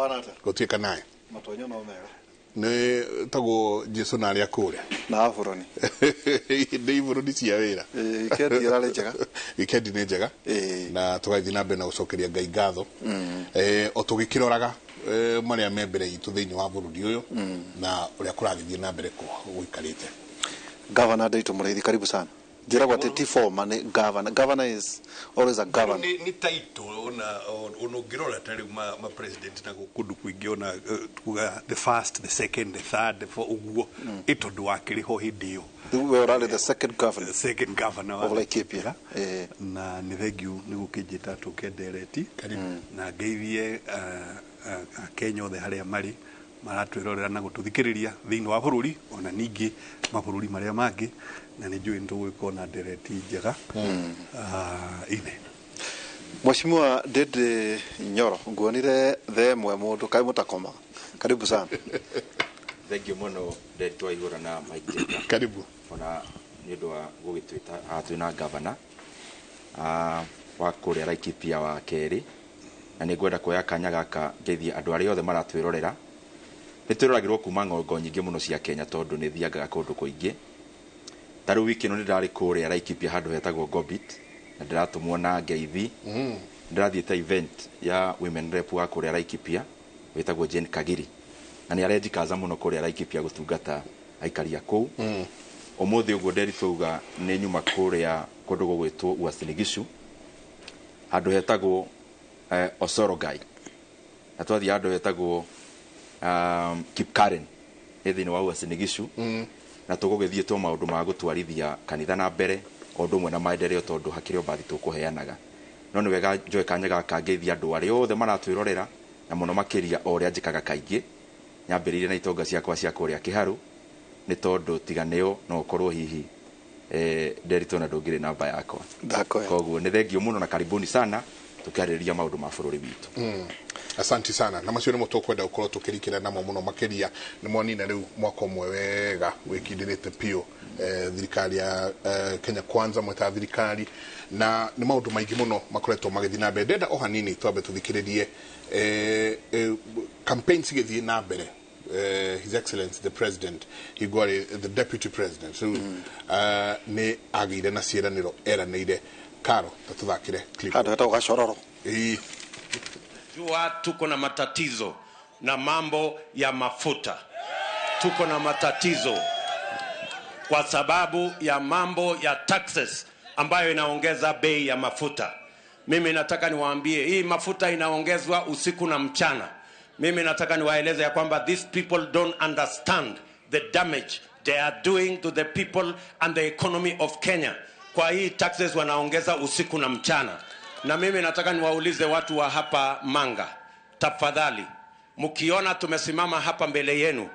Afanata. Gutuika nae. Matonyo no mega. Ne tago Jesu na aria kure. Na buroni. Ndi buroni cia wira. Ikendi irale njega. Ikendi ni njega. Na tugathi na mbere na gucokeria Ngai ngatho. O tugikiroraga maria membere itu thiini wa burudi uyu na uria kuragithie na mbere ko guikarite. Governor Dayton Mureithi, karibu sana. Jira kwa 34 mane governor. Governor is always a governor. Ni title ono girora tari ma president na kundu kuingi ona kuga the first, the second, the third for uguo itondu wakiri ho hindio. We are already the second governor. The second governor of Laikipia. Na ni thengiu ni gukijita tukendereti na ngeithie Kenya othe haria mari maratwirorera na gututhikiriria thiini wa bururi ona ningi mabururi maria mangi na ni njui ndugwiko na ndereti njega ine. Mheshimiwa Dede Nyoro, nguonire themwe mundu kai mutakoma. Karibu sana. Thank you muno ndetwa igura na Mike. Karibu. Ona nĩũndũ wa gũgĩtwĩta atwĩna governor wa kũrĩa Laikipia wa kerĩ, na nĩngwenda kuoya kanya gaka ngeithie andũ arĩa othe maratwĩrorera. Nĩtwĩroragĩrwo kuma ng'ongo nyingĩ mũno cia Kenya tondũ nĩ thiangaga kũndũ kũingĩ. Ta rĩu wiki ĩno nĩndarĩ kũrĩa Laikipia handũ hetagwo Gobit na ndĩratũmwo na ngeithi. Ndĩrathiĩte event ya women rep wa kũrĩa Laikipia wĩtagwo Jane Kagiri, na nĩ arejikaza mũno kũrĩa Laikipia gũtungata aikari a kũu. Ũmũthĩ ũguo nderitũga nĩ nyuma kũrĩa kũndũ gũgwĩtwo Uasin Gishu handũ hetagwo Osorogai, na twathiĩ handũ hetagwo Kipkaren thĩinĩ wa Uasin Gishu na tũgũgĩthiĩtwo maũndũ ma gũtwarithia kanitha na mbere o ũndũ ũmwe na maendeleo tondũ hakĩrĩ mbathi tũkũheanaga. No nĩ wega njoe kanya gaka ngeithia andũ arĩa othe maratwĩrorera na mũno makĩria o ũrĩa njĩkaga kaingĩ nyambĩrĩire na itonga ciakwa cia kũrĩa Kĩharũ nĩ tondũ tiganĩo no ũkorwo hihi nderitwo na ndũngĩrĩ namba yakwa. Koguo nĩ thengio mũno na karibuni sana tukiarĩrĩria maũndũ ma bũrũri witũ. Asante sana na macio nimo tukwenda ukorwo tukirikira namo muno makiria ni mwanina riu mwaka ũmwe wega wikindirite pio thirikari ya Kenya Kwanza mweta thirikari na ni maundu maingi muno makoretwo magithii na mbere. Ndenda o hanini twambe tuthikiririe campaigns igithii na mbere. His Excellency the President Igwari the Deputy President so ni agire na ciĩranĩro eranĩire. Karo tatuthakire clip hata ugashororo. Jua tuko na matatizo na mambo ya mafuta. Tuko na matatizo kwa sababu ya mambo ya taxes ambayo inaongeza bei ya mafuta. Mimi nataka niwaambie hii mafuta inaongezwa usiku na mchana. Mimi nataka niwaeleze ya kwamba these people don't understand the damage they are doing to the people and the economy of Kenya. Kwa hii taxes wanaongeza usiku na mchana. Na mimi nataka niwaulize watu wa hapa Manga, tafadhali mkiona tumesimama hapa mbele yenu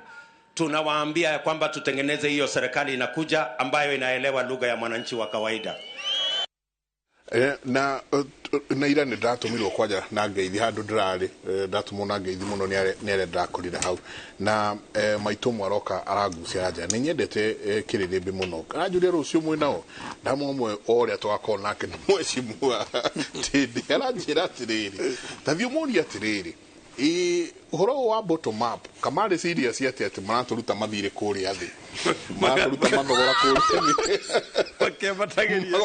tunawaambia ya kwamba tutengeneze hiyo serikali inakuja ambayo inaelewa lugha ya mwananchi wa kawaida. Na ira nä ndatumirwo kwaja na ngeithi handu ndirari ndatumwo na ngeithi muno nä ndakorire hau na maitå mwaroka aragucia anja nä nyendete kä rä rä mbä må no aranjuria rå cio mwä nao ndamwe o rä a twakorwo nake nä mwecimua ndä aranjä ra atä rä rä tathiä må ria atä rä rä horo wa bottom up kamarä ciria ciate atä maratå ruta mathirä kå rä a thä maratå ruta mathogora kå rä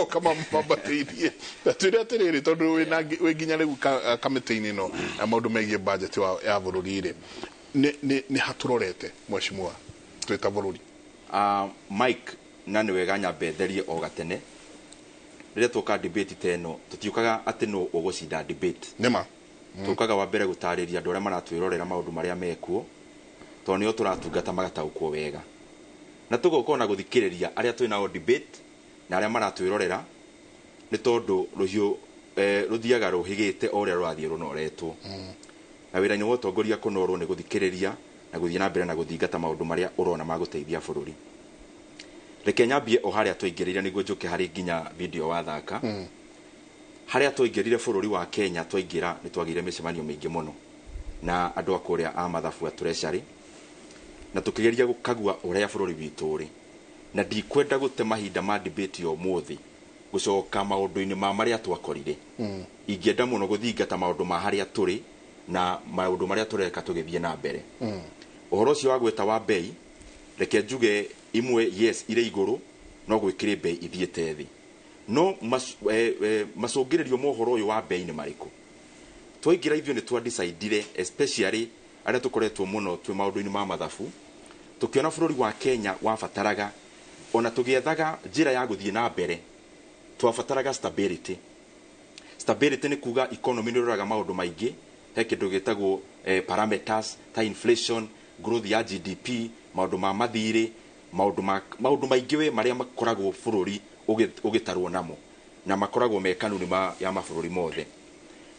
a kama mabatĩirie twä rä atä rä rä tondå wä nginya rä u kamĩtĩ-inĩ no na maũndũ megiĩ budget ya bũrũri rĩ nĩ hatå rorete mwecimua twĩ ta bũrũri. Mike na nĩ wega nyambe therie o gatene rĩrĩa twoka debate ta ĩno tũtiũkaga atĩ no ũgũcinda debate nĩma tukaga wa mbere gutarĩria andũ arĩa maratwĩrorera maũndũ marĩa mekuo tondũ nĩo tũratungata magataũkwo wega na tũgũkorwo na gũthikĩrĩria arĩa twĩ nao debate na arĩa maratwĩrorera nĩ tondũ rũhiũ rũthiaga rũhĩgĩte o ũrĩa rũrathiĩ rũnoretwo na wĩra-inĩ wa ũtongoria kũnorwo nĩ gũthikĩrĩria na gũthiĩ na mbere na gũthingata maũndũ marĩa ũrona magũteithia bũrũri. Reke nyambie o harĩa twaingĩrĩire nĩguo njũke harĩ nginya video wathaka. Harĩa twaingĩrire bũrũri wa Kenya twaingĩra nĩ twagĩire mĩcemanio mĩingĩ mũno na andũ a kũrĩa a mathabu a treasury na tũkĩgeria gũkagua ũrĩa bũrũri witũ ũrĩ na ndikwenda gũte mahinda ma debate ya ũmũthĩ gũcoka maũndũ-inĩ ma marĩa twakorire. Ingĩenda mũno gũthingata maũndũ ma harĩa tũrĩ na maundu maria tureka tugithie na mbere uhoro ucio wa gweta wa bei reke njuge imwe yes ire iguru no gwikire bei ithiete thi no macungiririo mohoro uyu wa bei ni mariku twaingira ithio ni twa decide especially aria tukoretwo muno twi maundu-ini ma mathabu tukiona bururi wa Kenya wabataraga ona tugiethaga njira ya guthie na mbere twabataraga stability ni kuga economy ni roraga maundu maingi he kindu gitagwo parameters ta inflation growth ya GDP maundu ma mathiri maundu maingi we maria makoragwo bururi ugitarwo namo na makoragwo me kanuni ya mabururi mothe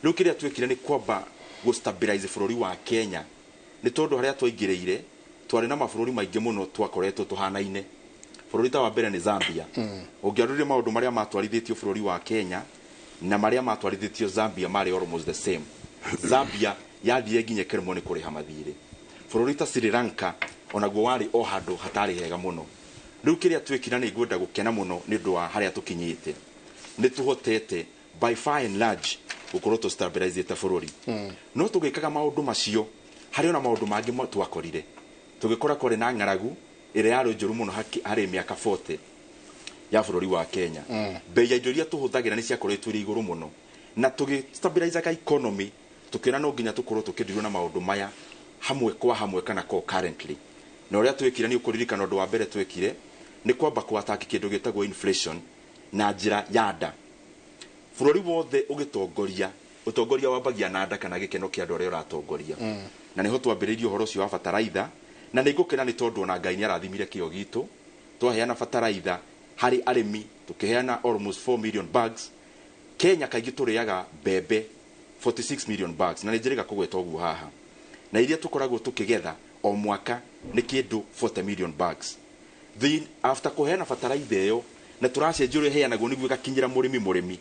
riu kiria twekire ni kwamba go stabilize bururi wa Kenya ni tondu haria twaingireire twari na mabururi maingi muno twakoretwo tuhanaine bururi ta wa mbere ni Zambia ungiarurire maundu maria matwarithitio bururi wa Kenya na maria matwarithitio Zambia mari almost the same Zambia yathie nginye keremo ni kuriha mathiri bururi ta Sri Lanka onaguo wari o handu hatari hega muno riu kiria twekira ni ngwenda gukena muno ni ndu wa haria tukinyite ni tuhotete by far and large gukorwo to stabilize ta bururi no tugikaga maundu macio hari ona maundu mangi twakorire tugikora kore na ngaragu ire yaro njuru muno hari miaka 40 ya bururi wa Kenya bei ya irio tuhuthagira ni ciakoretwo iri iguru muno na tugi stabilize ka economy tukira no nginya tukorwo tukidirwo na maundu maya hamwe kwa hamwe kana ko currently na uria twekire ni ukuririkana undu wa mbere twekire ni kwamba kuataki kindu gitagwo inflation na njira yada bururi wothe ugitongoria utongoria wambagia na nda kana gikeno kia andu aria uratongoria na niho twambiririe uhoro ucio wa bataraitha na ningukena ni tondu ona Ngai ni arathimire kio gitu twaheana bataraitha hari arimi tukiheana almost 4 million bags Kenya kaingi turiaga bebe 46 million bags na nijiriga kugweta uguo haha na iria tukoragwo tukigetha o mwaka ni kindu 40 million bags then after kuheana bataraitha iyo na turacenjia uri heanaguo niguo gakinyira murimi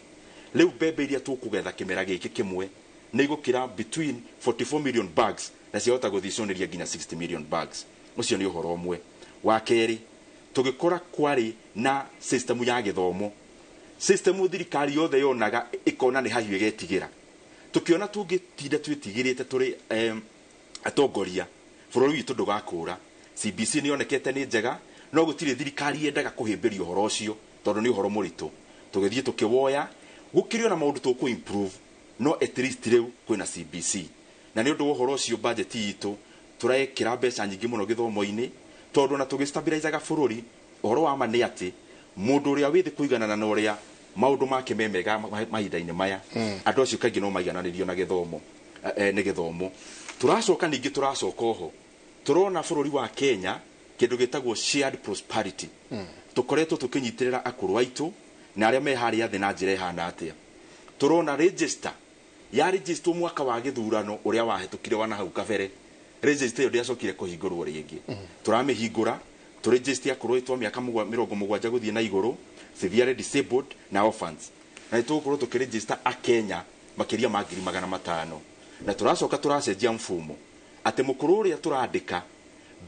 riu bebe iria tukugetha kimera giki kimwe ni igukira between 44 million bags na ciahota guthiconeria nginya 60 million bags ucio ni uhoro umwe wa keri tugikora kwari na system ya githomo system thirikari yothe yonaga ikona ni hahiu igetigira tukiona tungitinda twitigirite turi atongoria bururi witu ndugakura CBC ni yonekete ni njega no gutire thirikari yendaga kuhimbiria uhoro ucio tondu ni uhoro muritu tugithie tukiwoya gukirio na maundu tuku improve no at least riu kwina CBC na ni undu uhoro ucio budget yitu turekira mbeca nyingi muno githomo-ini tondu na tugistabilize ga bururi uhoro wa ma ni ati mundu uria withi kuiganana na uria maundu make memega mahinda-ini maya andu acio kaingi no maigananirio na githomo ni githomo turacoka ningi turacoka oho turona bururi wa Kenya kindu gitagwo shared prosperity tukoretwo tukinyitirira akuru aitu na aria me haria thi na njira ihana atia turona register ya register mwaka wa githurano uria wahetukire wana hau kabere register yo ndiacokire kuhingurwo ringi turamihingura tu register akuru aitu miaka 70 guthie na iguru severely disabled na orphans na itukorwo tukiregister a Kenya makiria ma 500 na turacoka turacenjia mfumo ati mukuru uria turandika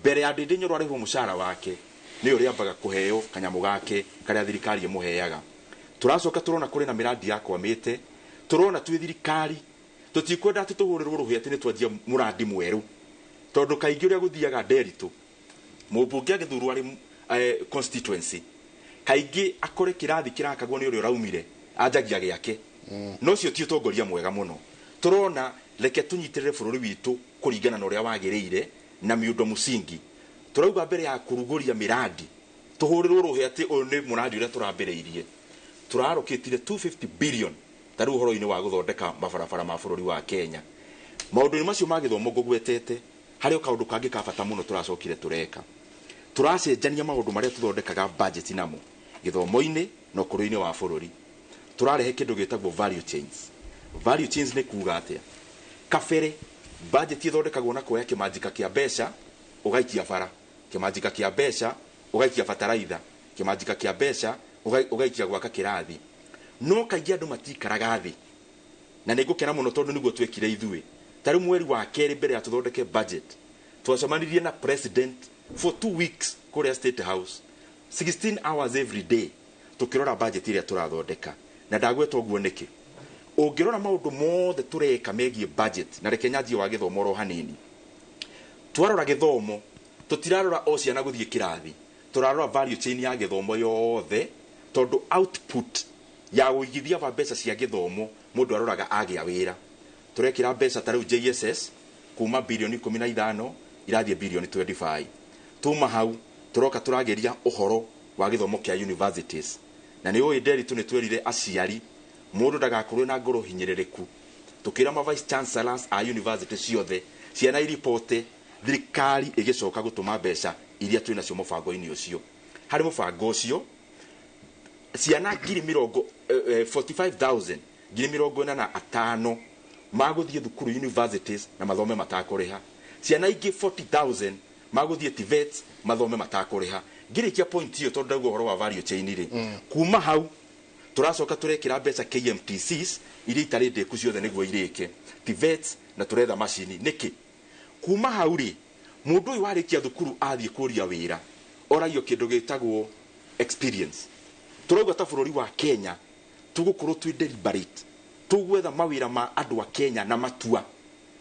mbere ya ndinyo rwarihwo mushara wake ni uria ambaga kuheo kanyamu gake karia thirikari imuheaga turacoka turona kuri na miradi ya kwamite turona twi thirikari tutikwenda tutuhurirwo ruhi ati ni twanjia muradi mweru tondu kaingi uria guthiaga nderitu mubunge agithurwo ari constituency kaingi akore kirathi kirakagwo ni uria uraumire anjagia giake no cio ti utongoria mwega muno turona reke tunyitirire bururi witu kuringana na uria wagiriire na miundo musingi turauga mbere ya kuruguria miradi tuhurirwo ruhi ati uyu ni muradi uria turambireirie turaroketire 250 billion taru uhoro-ini wa guthondeka mabarabara ma bururi wa Kenya maundu-ini macio ma githomo ngugwetete hari kaundu kangi ka bata muno turacokire tureka turacenjania maundu maria tuthondekaga budget namo githomo-ini no kuru-ini wa bururi turarehe kindu gitagwo value chains ni kuga atia kabere budget ithondekagwo na kuoya kimanjika kia mbeca ugaikia bara kimanjika kia mbeca ugaikia bataraitha kimanjika kia mbeca ugaikia gwaka kirathi no kaingi andu matikaraga thi na ningukena muno tondu niguo twekire ithui tari mweri wa keri mbere ya tuthondeke budget twacemanirie na president for 2 weeks kuria State House 16 hours every day tukirora budget iria turathondeka na ndagweta uguo niki ũngĩrora maũndũ mothe tũreka megiĩ budget na reke nyanjie wa gĩthomo ro hanini twarora gĩthomo tũtirarora o ciana gũthiĩ kĩrathi tũrarora value chain ya gĩthomo yothe tondũ output ya ũigithia wa mbeca cia gĩthomo mũndũ aroraga agĩa wĩra tũrekĩra mbeca ta rĩu JSS kuma bilioni 15 irathiĩ bilioni 25 tuma hau tũroka tũrageria ũhoro wa gĩthomo kĩa universities na nĩ ũĩ nderi nĩ twerire aciari mũndũ ndagakorwo na ngoro hinyĩrĩrĩku tũkĩra ma vice chancellors a university ciothe ciana iripote thirikari ĩgĩcoka gũtũma mbeca iria twĩ nacio mũbango-inĩ ũcio harĩ mũbango ũcio ciana 45,000 45,000 magũthiĩ thukuru universities na mathome matakũrĩha ciana ingĩ 40,000 magũthiĩ TVET mathome matakũrĩha ngirikia point hiyo tondũ ndauga ũhoro wa value chain rĩ kuma hau tũracoka tũrekĩra mbeca KMTCs iria itarĩ ndĩku ciothe nĩguo irĩke TVET na tũretha macini nĩkĩ kuma hau rĩ mũndũ ũyũ warĩkia thukuru athiĩ kũria wĩra oragio kĩndũ gĩtagwo experience tũrauga ta bũrũri wa Kenya tũgũkorwo twĩ deliberate tũgwetha mawĩra ma andũ a Kenya na matua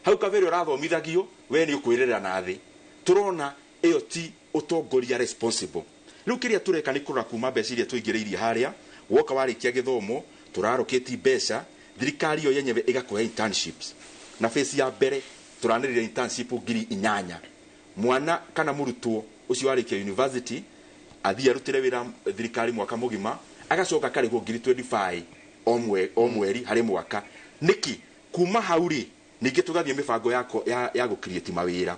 hau kavere ũrathomithagio we nĩ ũkwĩrĩra na thĩ tũrona ĩyo ti ũtongoria responsible rĩu kĩrĩa tũreka nĩ kũrora kuma mbeca iria tũingĩrĩirie harĩa woka warĩkia gĩthomo tũraroketi mbeca thirikari yo yenyewe ĩgakũhe internships na phase ya mbere tũranĩrĩra internship 8,000 mwana kana mũrutwo ũcio warĩkia university athiĩ arutĩre wĩra thirikari mwaka mũgima agacoka karĩhwo 25 o mweri harĩ mwaka nĩki kuma hau rĩ ningĩ tũgathiĩ mĩbango ya gũcreate mawĩra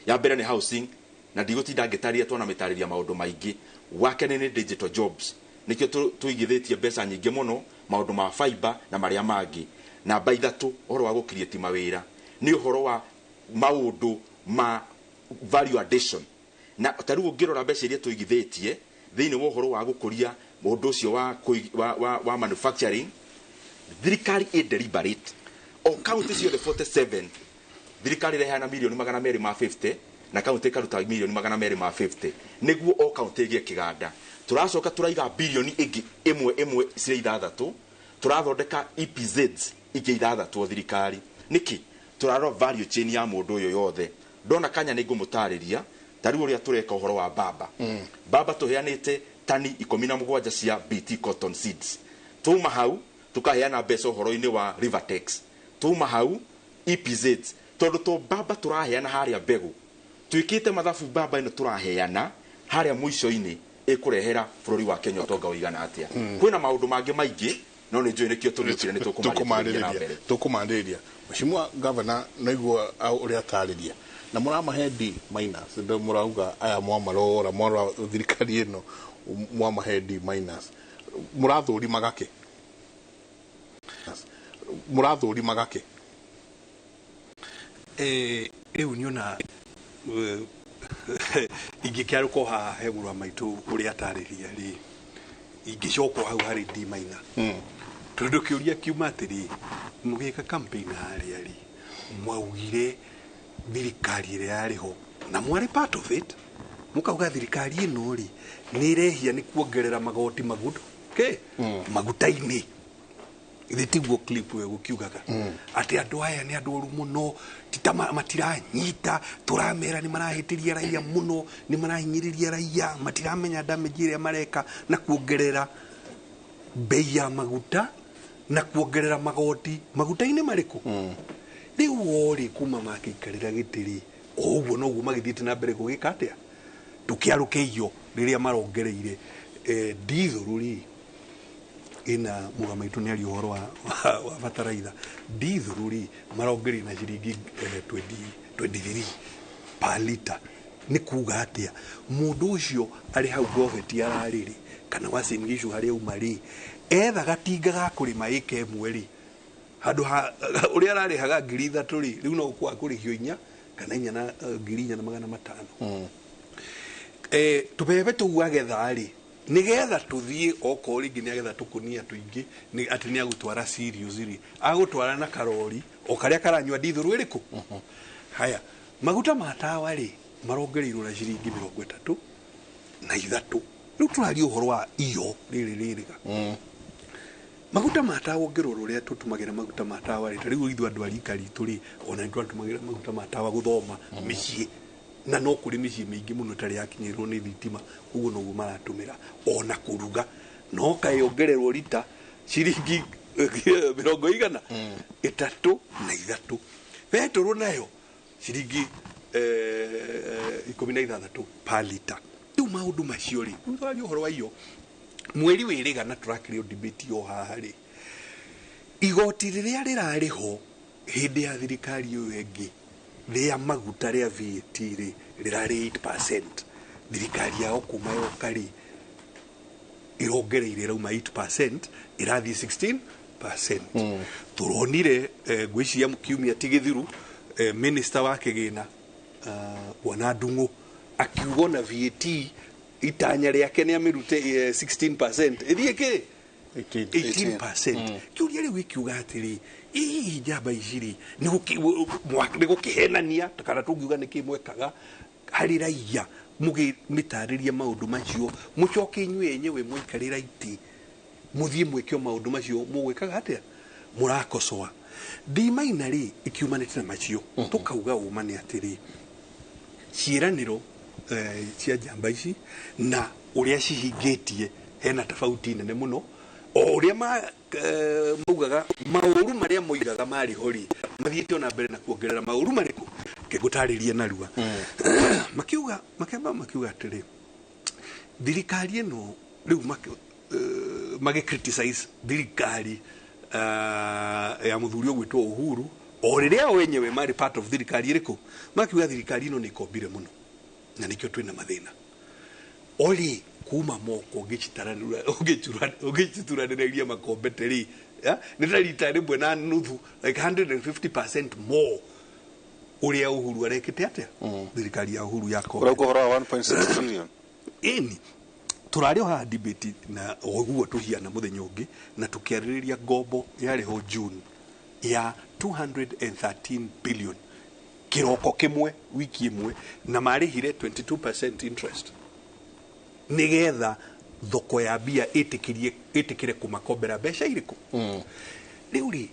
ya mbere nĩ housing na ndigũtinda ngĩtarĩria twana mĩtarĩria maũndũ maingĩ wakene nĩ digital jobs nĩkĩo tũigithĩtie mbeca nyingĩ mũno maũndũ ma fiber na marĩa mangĩ namba 3 ũhoro wa gũcreate mawĩra nĩ ũhoro wa maũndũ ma value addition na tarĩu ũngĩrora mbeca iria tũigithĩtie thĩinĩ wa ũhoro wa gũkũria mũndũ ũcio wa manufacturing thirikari deliberate o county ciothe 47 thirikari reheana milioni 250 na county ĩkaruta milioni 250 nĩguo o county ĩgĩe kĩganda tũracoka tũraiga bilioni ĩngĩ ĩmwe cirĩ 6 tũrathondeka EPZs ingĩ 6 thirikari nĩki tũrarora value chain ya mũndũ ũyũ yothe ndona kanya nĩ ngũmũtarĩria tarĩu ũrĩa tũreka ũhoro wa baba baba tũheanĩte tani 17 cia BT cotton seeds tuma hau tukaheana mbeca ũhoro-inĩ wa Rivertex tuma hau EPZs tondũ to baba tũraheana harĩa mbegũ twĩkĩte mathabu baba ĩno tũraheana harĩa mũico-inĩ ĩkũrehera bũrũri wa Kenya ũtonga ũigana atĩa kwĩna maũndũ mangĩ maingĩ no nĩ njũĩ nĩkĩo tũrutire nĩ tũkũmarĩrĩria Mheshimiwa Governor naigua ũrĩa atarĩria na mũramahe D minus ndio mũrauga aya mwamarora mwarora thirikari ĩno mwamahe D minus mũrathũrimaga kĩ rĩu niona ingĩkĩarũko haha he mũrũ wa maitũ ũrĩa atarĩria rĩ ingĩcokwo hau harĩ D minus tondũ kĩũria kiuma atĩrĩ mũgĩka campaign harĩa rĩ mwaugire thirikari ĩrĩa yarĩ ho na mwarĩ part of it mũkauga thirikari ĩno rĩ nĩ ĩrehia nĩ kuongerera magoti maguta-inĩ ithe tiguo clip we gũkiugaga atĩ andũ aya nĩ andũ oru mũno tita matiranyita tũramera nĩ marahĩtĩria raia mũno nĩ marahinyĩrĩria raia matiramenya damage ĩrĩa mareka na kuongerera bei ya maguta na kuongerera magoti maguta-inĩ marĩkũ rĩu orĩ kuma makĩikarĩra gĩtĩrĩ ũguo noguo magĩthiĩte na mbere gũgĩka atĩa tũkĩarũkĩio rĩrĩa marongereire ndithũrũ rĩ ina mũgamaitũ nĩ ari ũhoro wa bataraitha ndithũrũ rĩ marongereire na ciringi 23 per liter nĩ kuga atĩa mũndũ ũcio arĩ hau goveti ararĩ rĩ kana wasingishu harĩa uma rĩ etha gatinga ga kũrĩma ĩka ĩmwe rĩ handũ ũrĩa ararĩhaga 3,000 rĩ rĩu no gũkwa kũrĩhio 4 kana 4,500 tũbebe tũu agetha rĩ nĩgetha tũthiĩ okorwo rĩngĩ nĩ agetha tũkũnia tũingĩ atĩ nĩ agũtwara serious rĩ agũtwara na karori o karĩa karanyua ndithũrũ ĩrĩkũ haya maguta ma tawa rĩ marongereirwo na ciringi 33 rĩu tũraria ũhoro wa iyo rĩrĩga maguta matawa ngiroro ria tutumagira maguta matawa ri riu ithu andu arika ritu ri ona ndu tumagira maguta matawa guthoma micii na no kuri micii mingi muno tari yakinyirwo ni thitima uguo noguo maratumira ona kuruga no kayongererwo rita ciringi 100 itatu na ithatu betoro nayo ciringi 16 per liter tu maundu macio ri thari uhoro wa iyo mweri wiriga na turakire debate yo haha ri igoti riria rirariho hindi ya thirikari yo engi ria maguta ria VAT ri rirari 8%, thirikari yao kuma yo kari irongereire rauma 8% irathi 16%. Turonire gwiciria mukiumia tigithiru minister wa kigina Bwana Ndung'u akiugo na VAT itanya riake ni amirute 16% ithie ki 18%. Kiuria riu ikiuga atiri njamba iciri ni gukihenania kana tungiuga ni kimwekaga hari raia mugi mitariria maundu macio mucoke inywe enyewe mwikarira iti muthie mwekio maundu macio mugwikaga atia murakosoa ndimaina ri ikiumanite na macio tukauga umane atiri ciiraniro cia njamba ici na uria cihingitie hena tofauti nene muno uria maugaga mauru maria moigaga mari hori mathiete ona mbere na kuongerera mauru mariku kigutariria narua makiuga atiri thirikari eno riu magi criticize thirikari ya muthuri ogwitwo Uhuru o riria wenyewe mari part of thirikari iriku makiuga thirikari eno ni kombire muno na nikio twina mathina oli kuma moko ugichituraniriria makombeteri ni rita rimwe na nuthu like 150% more uria Uhuru arekete atia thirikari ya Uhuru yako uragora 1.6 trillion ini turario ha debate na oguo tuhiana muthenya ungi na tukiaririria ngombo yari ho June ya 213 billion kiroko kimwe wiki imwe na marihire 22% interest nigetha thoko ya bia itikire kumakombera besha iriku riu ri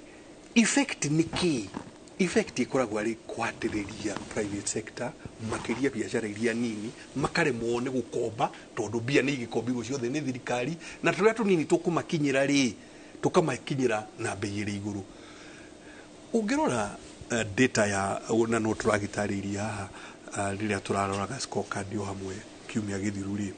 effect niki effect ikoragwo ari kwatiriria private sector makiria biashara iria nini makaremwo ni gukomba tondu bia ni igikombirwo ciothe ni thirikari na turia tunini tukumakinyira ri tukamakinyira na bei iri iguru ungirora data ya na no turagitariria haha riria turaroraga scorecard yo hamwe kiumia githiru ri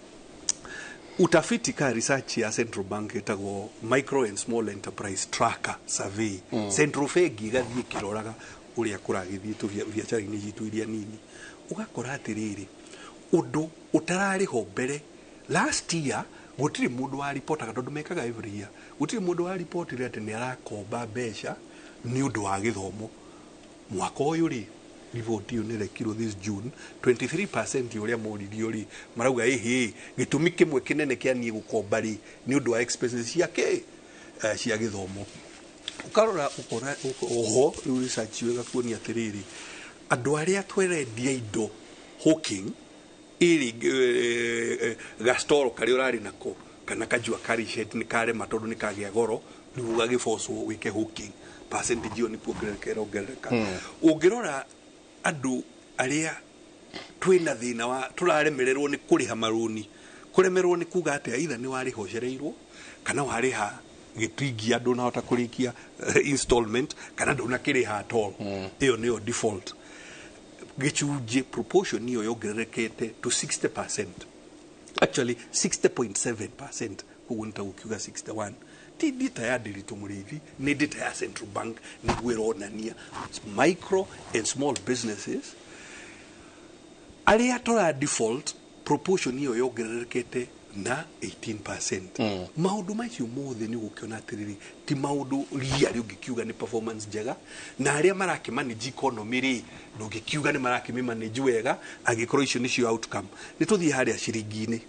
utafiti ka research ya Central Bank etagwo Micro and Small Enterprise Tracker Survey Central Fegi gathie kiroraga uria kuragithie tu biashara-ini jitu iria nini ugakora atiriri undu utarari ho mbere last year gutiri mundu wa reportaga tondu mekaga every year gutiri mundu wa report ri ati ni arakomba besha ni undu wa githomo mwaka uyu ri riboti yo nirekirwo this June 23% uria moririo ri marauga gitumi kimwe kinene kia nie gukomba ri ni undu wa expenses ciake cia githomo ukarora ukora oho research wega kuonia atiriri andu aria twerendia indo hawking iri gastoro kari urari nako kana kajua kari shed ni kare matondu ni kagia goro riu gagiforce wike hawking percentage yo ni kuongerereka ungirora andu aria twina thina wa turaremererwo ni kuriha maruni kuremerwo ni kuga ati aitha ni wari hocereirwo kana wari ha gitwingi andu na hota kurikia installment kana nduna kiriha at all iyo niyo default gichuje proportion niyo yongererekete to 60%, actually 60.7% kugunta ukiuga 61 ti data ya Dirito Murithi ni data ya Central Bank ni gwironania micro and small businesses aria tora default proportion niyo yongererekete na 18%. Maundu macio mothe ni gukiona atiriri ti maundu ria ri ungikiuga ni performance njega na aria maraki manage economy ri ndugikiuga ni maraki manage wega agikorwo icio nicio outcome ni tuthie haria ciringi-ini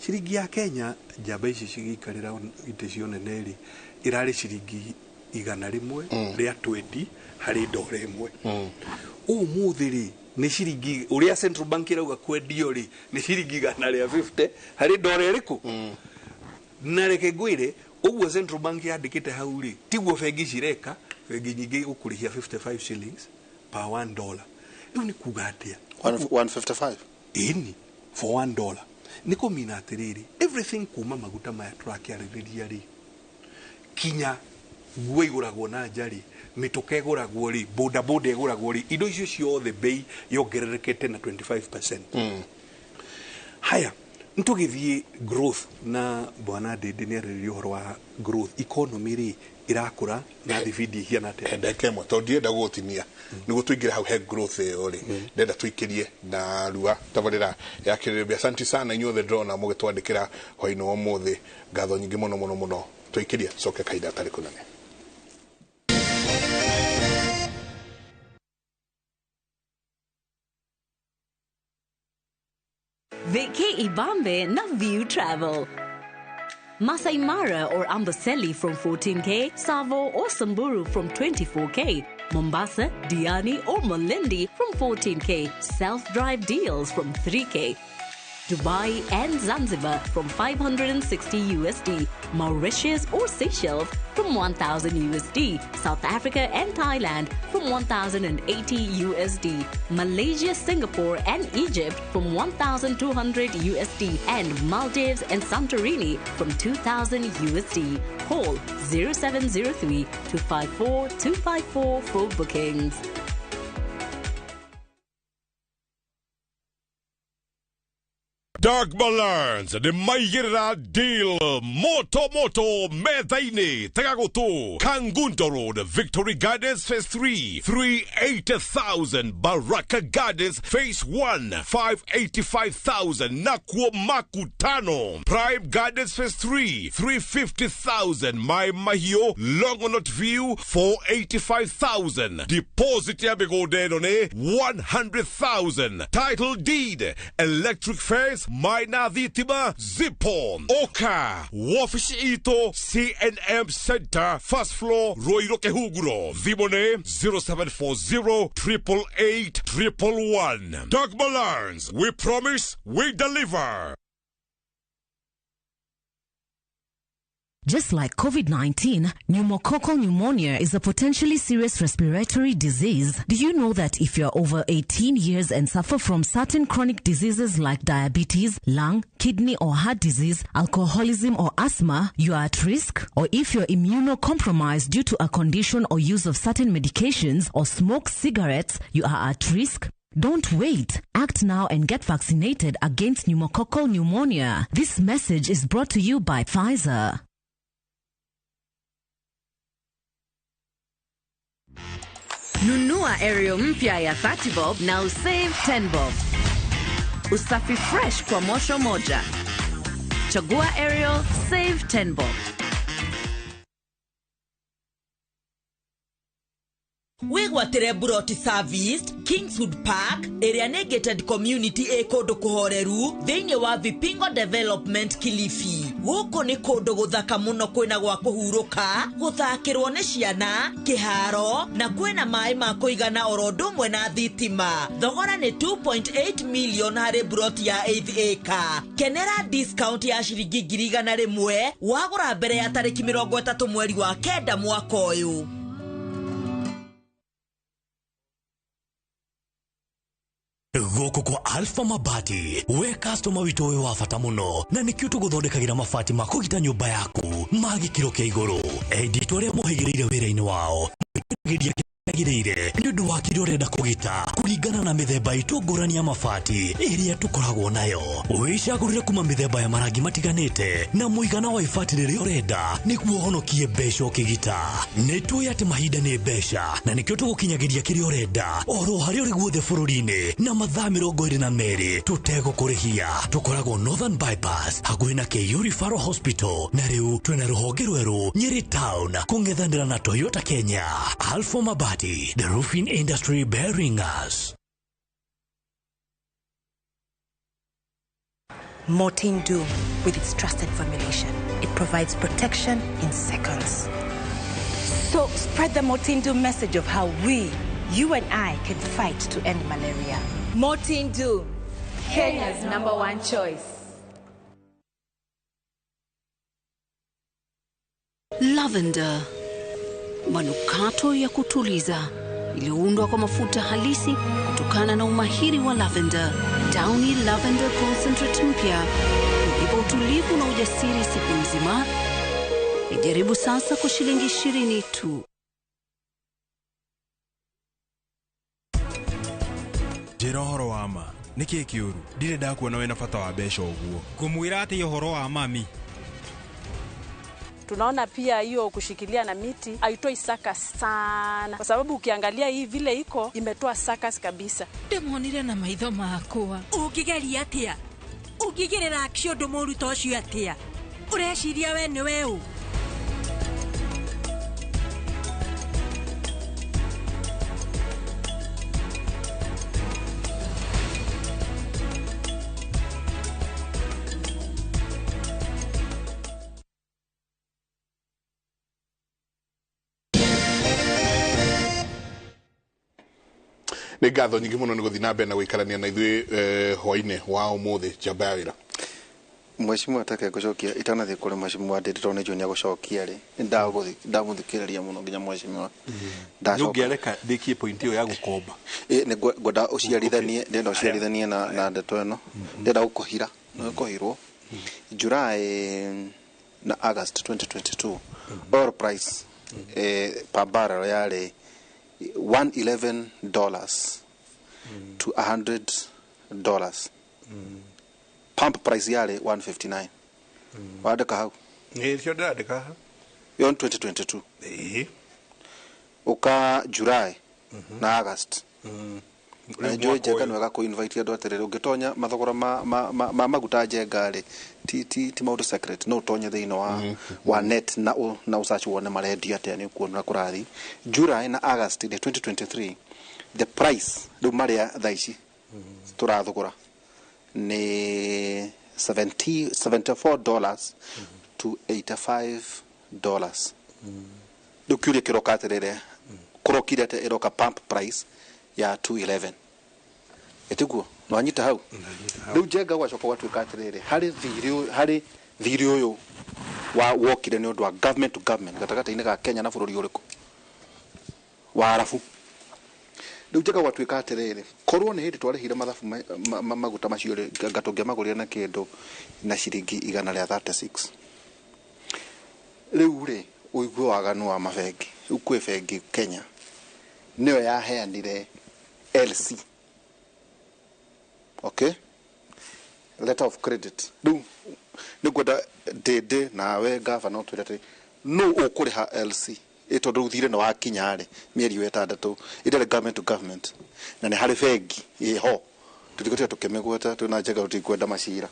ciringi ya Kenya njamba ici cigikarira ite cio nene ri irari ciringi 100 ria 20 hari ndora imwe umuthi ri ni ciringi uria Central Bank irauga kwendio ri ni ciringi 150 hari ndora iriku na reke ngwire Uguo Central Bank yandikite hau ri tiguo bengi cireka bengi nyingi ukurihia 55 shillings per $1 riu ni kuga atia 155 ini for $1 niko mina atiriri everything kuma maguta maya turakiaririria ri kinya guo iguragwo na njari mituka iguragwo ri boda boda iguragwo ri indo icio ciothe bei yongererekete na 25%. Haya ntugithie growth na bwana Ndindi ni ariririo horo wa growth economy ri irakura na thibidi hiana te ndeke mo to ndienda gutimia niguo tuingire hau he growth ori ndenda tuikirie na rua tabarira yakiriria. Asante sana inyuothe ndrona mugitwandikira hoino wa muthi ngatho nyingi muno tuikirie coke kaida tari kunane. Veke Ibambe na View Travel. Masai Mara or Amboseli from 14K, Savo or Samburu from 24K, Mombasa, Diani or Malindi from 14K, self-drive deals from 3K, Dubai and Zanzibar from 560 USD, Mauritius or Seychelles from 1,000 USD, South Africa and Thailand from 1,080 USD, Malaysia, Singapore and Egypt from 1,200 USD, and Maldives and Santorini from 2,000 USD. Call 0703 254 254 for bookings. Dark Balance, the Maigera deal, Moto, Methaine, Tagagoto, Kangunto Road, Victory Gardens Phase 3, 380,000, Baraka Gardens Phase 1, 585,000, Nakwo Makutano, Prime Gardens Phase 3, 350,000, My Mahio, Longonot View, 485,000, Deposit Yabegodene, 100,000, Title Deed, Electric Fence, Maina Vitima, Zipon, Oka, Wafish Ito, CNM Center, First Floor, Roiroke Huguro, Vibone 0740 888 111. Doug Balance, we promise, we deliver. Just like COVID-19, pneumococcal pneumonia is a potentially serious respiratory disease. Do you know that if you're over 18 years and suffer from certain chronic diseases like diabetes, lung, kidney or heart disease, alcoholism or asthma, you are at risk? Or if you're immunocompromised due to a condition or use of certain medications or smoke cigarettes, you are at risk? Don't wait. Act now and get vaccinated against pneumococcal pneumonia. This message is brought to you by Pfizer. Nunua aerial mpya ya 30 bob na usave 10 bob. Usafi fresh kwa mosho moja. Chagua aerial, save 10 bob. Wigwatire Buroti Serviced, Kingswood Park, area negated community ekodo kuhoreru, thĩinĩ wa Vipingo Development Kilifi. Gũkũ nĩ kũndũ gũthaka mũno kwĩna gwa kũhurũka, gũthakĩrwo nĩ ciana, kĩharo, na kwĩna maĩ ma kũigana oro ũndũ ũmwe na thitima. Thogora nĩ 2.8 million harĩ buroti ya 8 acre. Kenera discount ya ciringi 100,000 wagũra mbere ya tarĩki 30 mweri wa kenda mwaka ũyũ. Goko kwa Alpha Mabati, we customer wito we wafata muno, na nikio tuguthondekagira mabati ma kugita nyumba yaku, magikiro kia iguru. Editor muhigireire wira-ini wao. Gire ndu wa kiro renda kugita kuringana na mithemba itungurani ya mabati iria tukoragwo nayo. Wicagurire kuma mithemba ya marangi matiganite na muigana wa ibati riria urenda niguo honokie mbeca ukigita. Nituoya ati mahinda ni mbeca na nikio tugukinyagiria kiria urenda oro hari uri guothe bururi-ini na mathaa 22 tutegũkũrĩhia. Tukoragwo Northern Bypass hakuhĩ na KU Referral Hospital, na riu twina ruhonge rweru Nyeri Town kung'ethanĩra na Toyota Kenya. Alpha Mabati, the roofing industry bearing us. Mortin Doom, with its trusted formulation, it provides protection in seconds. So spread the Mortin Doom message of how we, you and I, can fight to end malaria. Mortin Doom, Kenya's #1 choice. Lavender, manukato ya kutuliza iliyoundwa kwa mafuta halisi kutokana na umahiri wa lavender. Downy Lavender Concentrate mpya huipa utulivu na ujasiri siku nzima. Ijaribu sasa kwa shilingi 20 tu. Njĩra ũhoro wa ma nĩkĩ kĩũru ndirĩ ndakuona wena bata wa mbeca ũguo ngũmwĩra atĩ ũhoro wa mami. Tunaona pia hiyo kushikilia na miti haitoi sakas sana, kwa sababu ukiangalia hii vile iko imetoa sakas kabisa. Ndemonire na maitho makwa. Ungigeria atia? Ungigirira action ndomoru tocio atia? Ureciria we ni weu? nĩ ngatho nyingĩ mũno nĩ gũthiĩ na mbere na gũikarania na ithuĩ hwainĩ wa ũmũthĩ njamba ya wĩra. Mheshimiwa atake gucokia itanathi kuri mheshimiwa ndĩtĩtwo nĩ Junior gucokia rĩ ndamuthikĩrĩria mũno nginya mheshimiwa ndacoka ngiareka ndikie point iyo ya gukomba nĩ ngwenda ũciarithanie ndenda ũciarithanie na ndeto ĩno ndenda gũkũhira no kũhirwo July na August 2022 oil price per barrel yari $111 to $100. Pump price yale 159. Wadeka hau. Sio ndadeka. Yon 2022. Uka July na August. Na joy jega no ga ko invite ado aterere ugitonya mathogora ma maguta jega ri ti maundu secret no tonya thino wa net na usearch wone maredio atia ni kuona kurathi July na August 2023 the price do maria thaici turathogora ni $74 to $85. Dukurie kiroka aterere kurokire ate iroka pump price ya 211 etiguo no anyita hau riu jenga gwacoka gwatuika atiriri hari thiri uyu wa wokire ni undu wa government to government gatagata-ini ga Kenya na bururi uriku wa arafu riu jenga gwatuika atiriri korwo ni hindi twarihire mathabu maguta macio gatungia magurire na kindu na ciringi 136 riu ri uigwe waganu wa mabengi ukwe bengi Kenya niyo yaheanire LC. Okay? Letter of credit. Niguo dede nawe governor twirete no ukuriha LC. Ito nduthire no wakinyare mieri 6 idere government to government. Na ni hari bengi iho. Tutikotia tukemegweta tuna njega utikwenda macira.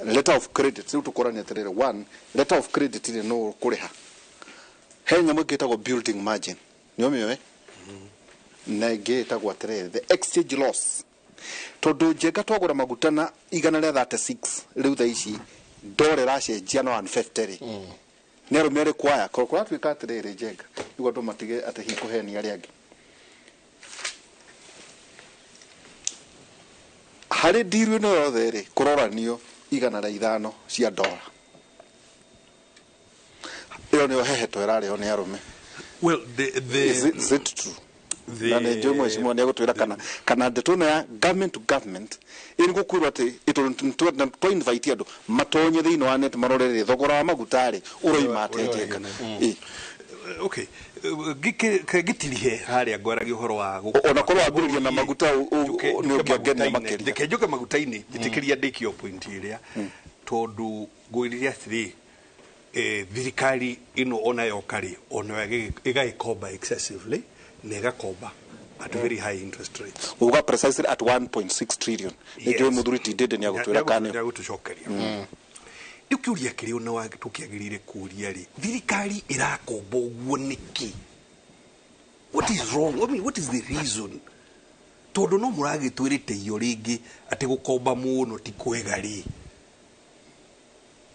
Letter of credit riu tukorania terere 1 letter of credit ni no ukuriha. Henya mwikitagwo building margin. Nio miwe? Negeta gwaterere the exchange loss tondu jenga twagura maguta na 136 riu tha ici ndore racenjia no 150 nero mere kwaya korokora twika atiriri jenga igwa ndo matige ate hikuheni ari angi hari diru no yothe ri kuroranio 105 cia dola iyo ni heheto irari oni arume well is it true na ne jomo mheshimiwa ni agutwira kana ndeto ya government to government iri gukwirwa ati to invite andu matonye thiino wa net marorere thogora wa magutari uroima atenjeka okay gitirihe haria ngwaragia uhoro wa ona korwo ambiriria na maguta ni ukigenia makeria ndekenjuke magutaini gitikiria ndikio point iria tondu ngwiriria atiri thirikari ino ona yokari ona igaikomba excessively nega komba at very high interest rates. Uga precisely at 1.6 trillion. Ndio mudhuriti dede ni agutwira kane. Ndio gutucokeria. Ikiuria kirio na wa tukiagirire kuria ri. Thirikari irakomba uguo niki. What is wrong? I mean, what is the reason? Tondu no muragitwirite iyo ringi ati gukomba muno ti kwega ri.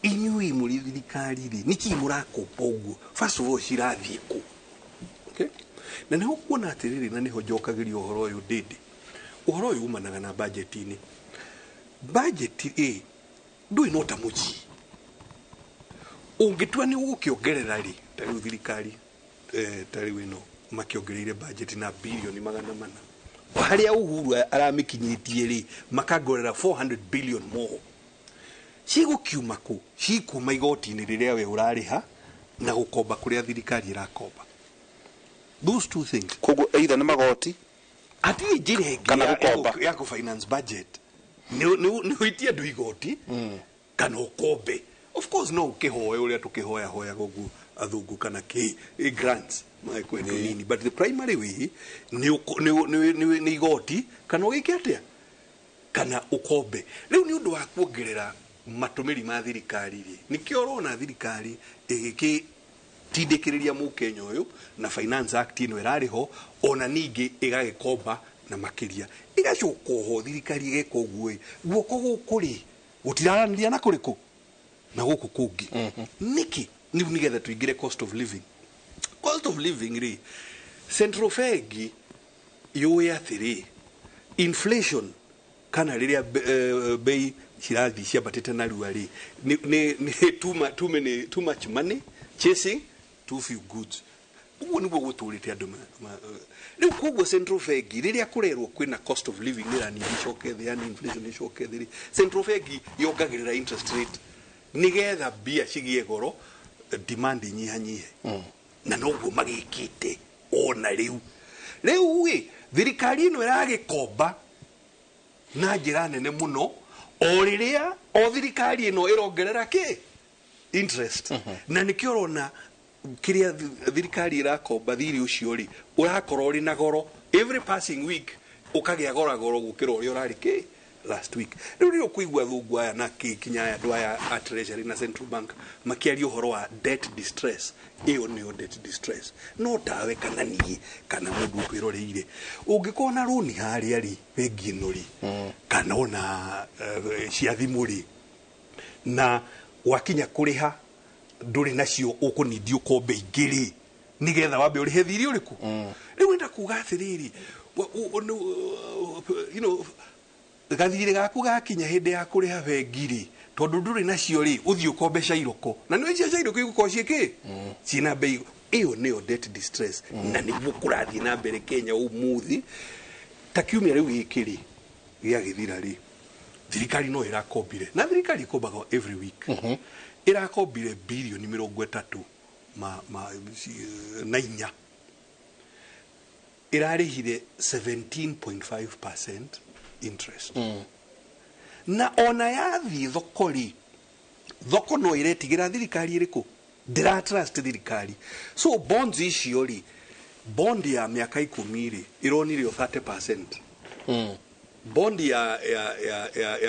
Inyui muri thirikari ri niki murakomba uguo. First of all cirathie ku. Okay? Na niho kuona atiriri na niho njokagiria uhoro uyu ndindi uhoro uyu umanaga na budget ini budget ndui nota muji ungitua ni ukiongerera ri tari thirikari tari wino makiongereire budget na bilioni 400 haria Uhuru aramikinyitie ri makagorera 400 billion more cigukiuma ku cikuma igoti-ini riria we urariha na gukomba kuria thirikari irakomba. Those two things kogo either na magoti ati njire kana gukomba ya ku finance budget ni witia ndu igoti kana ukombe. Of course no ukihoya uria tukihoya hoya gogu athungu kana ki grants mai kwetu nini, but the primary way ni igoti kana ugike atia kana ukombe. Riu ni undu wa kuongerera matumiri ma thirikari ri nikio rona thirikari igiki tindikiriria mu Kenya uyu na finance act ino irariho ona ningi igagikomba na makiria igacoka ho thirikari igeka uguo guoko gukuri gutiraraniria na kuriku na guku kungi niki nigetha tuingire cost of living ri central fegi yuya thiri inflation kana riria bei cirathi ciambatite na ruwa ri ni too much money chasing too few goods. Uguo niguo guturite andu riu koguo central fegi riria kurerwo kwina cost of living nirani icoke thi yani inflation icoke thi central fegi yongagirira interest rate nigetha bia cigie goro demand inyihanyihe na noguo magikite ona riu thirikari ino iragikomba na njira nene muno o riria o thirikari ino irongerera ki interest na nikio rona kiria thirikari irakomba thiri ucio ri urakorwo uri na goro every passing week ukagia goro gukira uri urari ki last week. Riu rio kuigwa thungu aya na kinya aya andu aya at treasury na central bank makiaria uhoro wa debt distress. Iyo ni debt distress no tawe kana ni kana mundu twiroreire ungikona runi haria ri bengi ino ri kana ona cia thimu ri na wakinya kuriha nduri nacio ukunidi ukombe igiri nigetha wambe uri hethiri uriku riu enda kuga atiriri gathire gaku gakinya hindi ya kuriha bengiri tondu nduri nacio ri uthii ukombe cairoko na ni cia cairoko igukorwo ciiki cina bei iyo niyo debt distress na niguo kurathie na mbere Kenya umuthi ta kiumia riu gikiri gia githira ri thirikari no irakombire na thirikari ikombaga every week irakombire bilioni 30 na inya irarihire 17.5% interest na ona yathi thoko no iretigira thirikari iriku ndira trust thirikari so bonds icio ri bond ya miaka 10 ri ironire 30% bond ya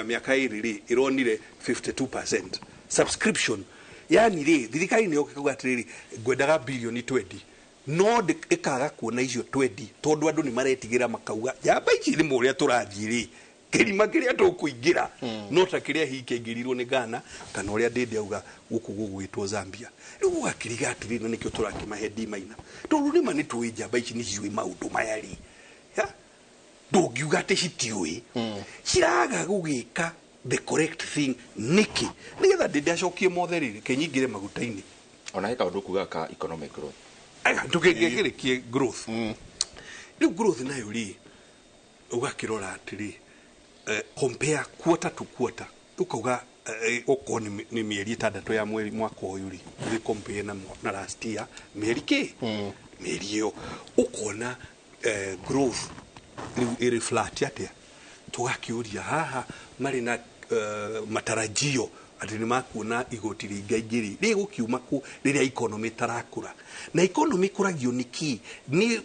miaka 2 ri ironire 52% subscription yani ri thirikari ni yokuga atiriri ngwendaga bilioni 20 no ikaga kuona icio 20 tondu andu ni maretigira makauga jamba ici ni muria turathii ri kirima kiria tukuingira no ta kiria hike ngirirwo ni Ghana kana uria ndindi auga guku gugwitwo Zambia riu gukiriga atiriri nikio turakimahe dimaina tondu ni mani tuwi jamba ici ni ciwi maundu mayari ya ndungiuga ati citiui ciraga gugika the correct thing niki nigetha ndindacokie mothe riri kenyingire maguta-ini ona heka undu kuga ka economic growth ndukegekirikie growth riu growth nayo ri ugakirora atiri compare quarter to quarter ukauga uko ni mieri 6 ya mwaka uyu ri ri compare na last year mieri ki mieri yo ukona growth iri flat atia tugakiuria haha mari na matarajio ati ni makuona igoti ringaingiri ri gukiuma ku riria economy tarakura na economy kuragio niki ni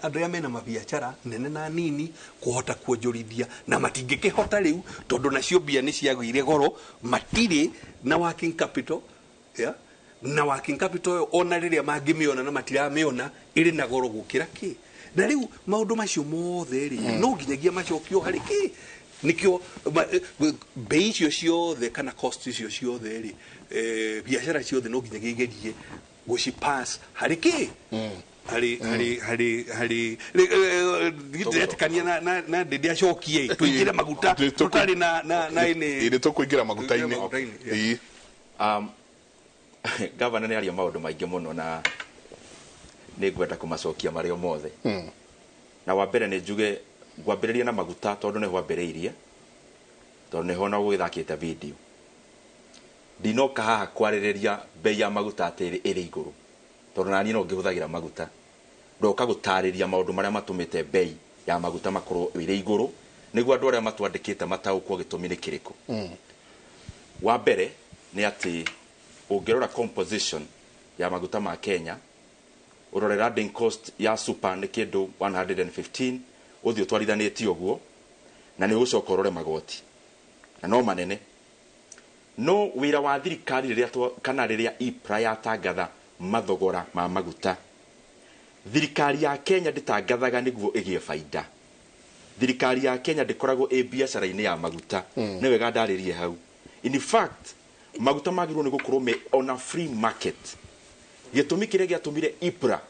andu ya mena mabiachara nene na nini kuhota kuonjorithia na matingikihota riu tondu nacio bia ni ciagwire goro matire na working capital na working capital ona riria mangimiona na matiramiona iri na goro gukira ki na riu maundu macio mothe ri no nginyagia macokio hari ki nikio bei icio ciothe kana cost icio ciothe ri biashara ciothe no nginyagia igerie gucipass hari ki hari gitekania na ndia cokie tuingire maguta tutari na ine tukuingira maguta-ini Governor nĩ aria maũndũ maingĩ mũno na nĩ ngwenda kũmacokia marĩ o mothe. Na wa mbere nĩ njuge ngwambĩrĩria na maguta tondũ nĩ hwambĩrĩirie tondũ nĩ ho na gũgĩthakĩte video. Ndinoka haha kwarĩrĩria bei ya maguta atĩ ĩrĩ igũrũ tondũ nani no ngĩhũthagĩra maguta. Ndoka gũtarĩria maũndũ marĩa matũmĩte bei ya maguta makorwo ĩrĩ igũrũ nĩguo andũ arĩa matwandĩkĩte mataũkwo gĩtũmi nĩ kĩrĩkũ. Wa mbere nĩ atĩ ũngĩrora composition ya maguta ma Kenya urore running cost ya super nĩ kĩndũ 115 ũthiũ twarithanĩtie ũguo na nĩ ũgũcoka ũrore magoti na no manene. No wĩra wa thirikari rĩrĩa kana rĩrĩa IPRA yatangatha mathogora ma maguta, thirikari ya Kenya ndĩtangathaga nĩguo ĩgĩe baida. Thirikari ya Kenya ndĩkoragwo biacara-inĩ ya maguta. Nĩ wega ndarĩrie hau. In fact maguta magĩrĩirwo nĩ gũkorwo me on a free market. Gĩtũmi kĩrĩa gĩatũmire IPRA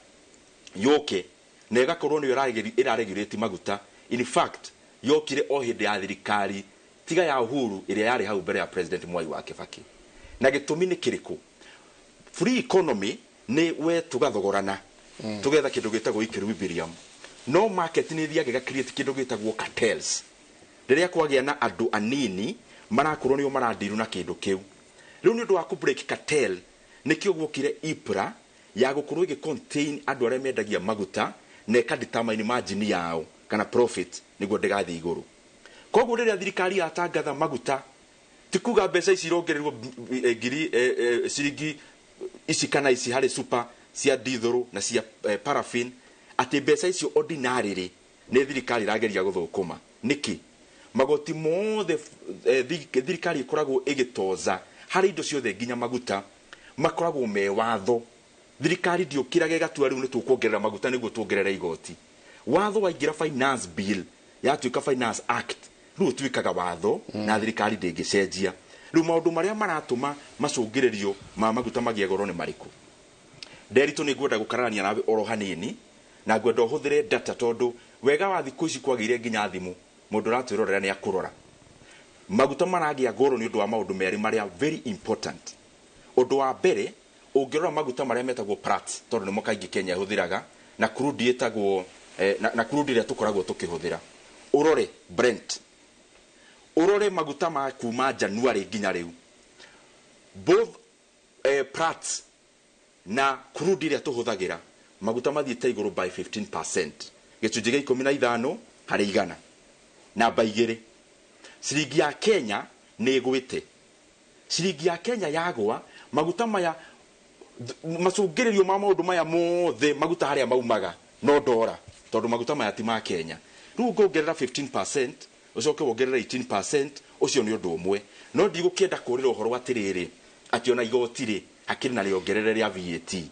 yoke na ĩgakorwo nĩyo ĩraregulate maguta, in fact yokire o hĩndĩ ya thirikari tiga ya Uhuru ĩrĩa yarĩ hau mbere ya President Mwai wa Kibaki. Na gĩtũmi nĩ kĩrĩkũ? Free economy nĩ we tũgathogorana tugetha kĩndũ gĩtagwo equilibrium. No market nĩ thiaga create kĩndũ gĩtagwo cartels. Rĩrĩa kwagĩa na andũ anini marakorwo nĩo marandiru na kĩndũ kĩu. Rĩu nĩ ũndũ wa break cartel nĩkĩo gwokire IPRA ya gũkorwo contain andũ arĩa mendagia maguta na ĩkadetermine margin yao kana profit nĩguo ndĩgathiĩ igũrũ. Koguo rĩrĩa thirikari yatangatha maguta ti kuga mbeca ici irongererwo ciringi ici kana ici harĩ super cia diesel na cia paraffin atĩ mbeca icio ordinarily nĩ thirikari irageria gũthũkũma. Nĩkĩ? Magoti mothe thirikari ikoragwo ĩgĩtoza harĩ indo ciothe nginya maguta makoragwo me watho. Thirikari ndiũkĩraga ĩgatua rĩu nĩ tũkuongerera maguta nĩguo tuongerere igoti. Watho waingĩra finance bill yatuĩka finance act rĩu tuĩkaga watho na thirikari ndĩngĩcenjia. Rĩu maũndũ marĩa maratũma macũngĩrĩrio ma maguta magĩe goro nĩ marĩkũ? Nderitũ nĩ ngwenda gũkararania nawe oro hanini na ngwenda ũhũthĩre data tondũ wega wa thikũ ici kwagĩire nginya thimũ mũndũ ratwĩrorera nĩ akũrora. Maguta maragĩa goro nĩ ũndũ wa maũndũ merĩ marĩa very important. Ũndũ wa mbere ũngĩrora maguta marĩa metagwo Pratt tondũ nĩmo kaingĩ Kenya ĩhũthĩraga na crude ĩtagwo na crude ĩrĩa tũkoragwo tũkĩhũthĩra. Urore Brent, urore maguta ma kuma January nginya rĩu, both Pratt na crude ĩrĩa tũhũthagĩra maguta mathiĩte igũrũ by 15%, gĩcunjĩ gĩa 15 harĩ igana. Namba 2, ciringi ya Kenya nĩ ĩgwĩte. Ciringi ya Kenya yagwa, maguta maya macũngĩrĩrio ma maũndũ maya mothe maguta harĩa maumaga no ndora tondũ maguta maya ti ma Kenya. Rĩu ngũongerera 15% ũcoke wongerera 18%, ũcio nĩ ũndũ ũmwe. No ndigũkĩenda kũrĩra ũhoro atĩrĩrĩ atĩ ona igoti rĩ akĩrĩ na rĩongerere rĩa VAT.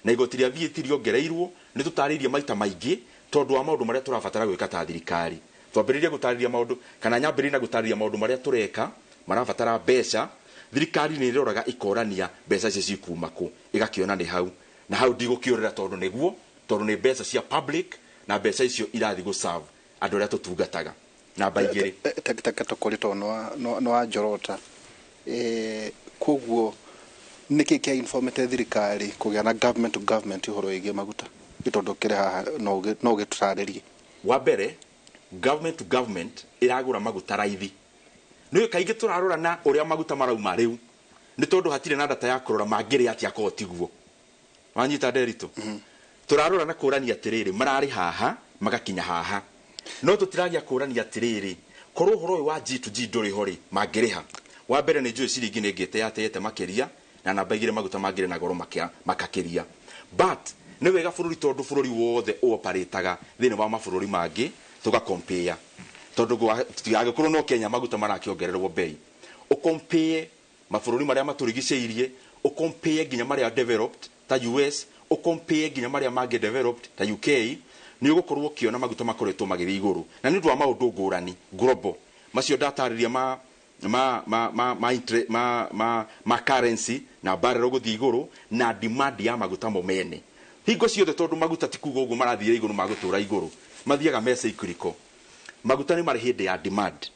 Na igoti rĩa VAT rĩongereirwo nĩ tũtarĩirie maita maingĩ tondũ wa maũndũ marĩa tũrabatara gwĩka ta thirikari. Twambĩrĩria gũtarĩria maũndũ kana nyambĩrĩria na gũtarĩria maũndũ marĩa tũreka marabatara mbeca. Thirikari nĩ ĩroraga ikorania mbeca icio cikuma kũ igakĩona nĩ hau. Na hau ndigũkĩorera tondũ nĩguo tondũ nĩ mbeca cia public na mbeca icio irathi gũserve andũ arĩa tũtungataga. Namba 2 tũkũrĩtwo no wa njorota koguo nĩkĩ kĩa informate thirikari kũgĩa na government to government ũhoro wĩgiĩ maguta gĩtondũ kĩrĩ haha no gĩtũtarĩrie. Wa mbere government to government ĩragũra maguta raithi. Nĩ kaingĩ tũrarora na ũrĩa maguta marauma rĩu nĩ tondũ hatirĩ na data ya kũrora mangĩrĩ atĩa ko tiguo. Wanyita Nderitũ? Tũrarora na kũrania atĩrĩrĩ mararĩ haha magakinya haha. No tũtiragia kũrania atĩrĩrĩ korwo ũhoro ũyũ wa G2G ndũrĩ ho rĩ mangĩrĩha. Wa mbere nĩ njũĩ ciringi nĩ ngĩte yatete makĩria na namba 2 maguta mangĩrĩ na goro makakĩria. But nĩ wega bũrũri tondũ bũrũri wothe ũoparĩtaga thĩinĩ wa mabũrũri mangĩ tũgacompare. Tondũ agĩkorwo no Kenya maguta marakĩongererwo bei. Ũcompare mabũrũri marĩa matũrigicĩirie, ũcompare nginya marĩa developed ta US, ũcompare nginya marĩa mangĩ developed ta UK, nĩ ũgũkorwo ũkĩona maguta makoretwo magĩthiĩ igũrũ. Na nĩ ũndũ wa maũndũ ngũrani global macio ndatarĩria ma currency na barrel gũthiĩ igũrũ na demand ya maguta mo mene. Hingo ciothe tondũ maguta ti kuga ũguo marathiĩ igũrũ magũtũra igũrũ. Mathiaga mesa ikuriko. Maguta nĩ marĩ hĩndĩ ya demand.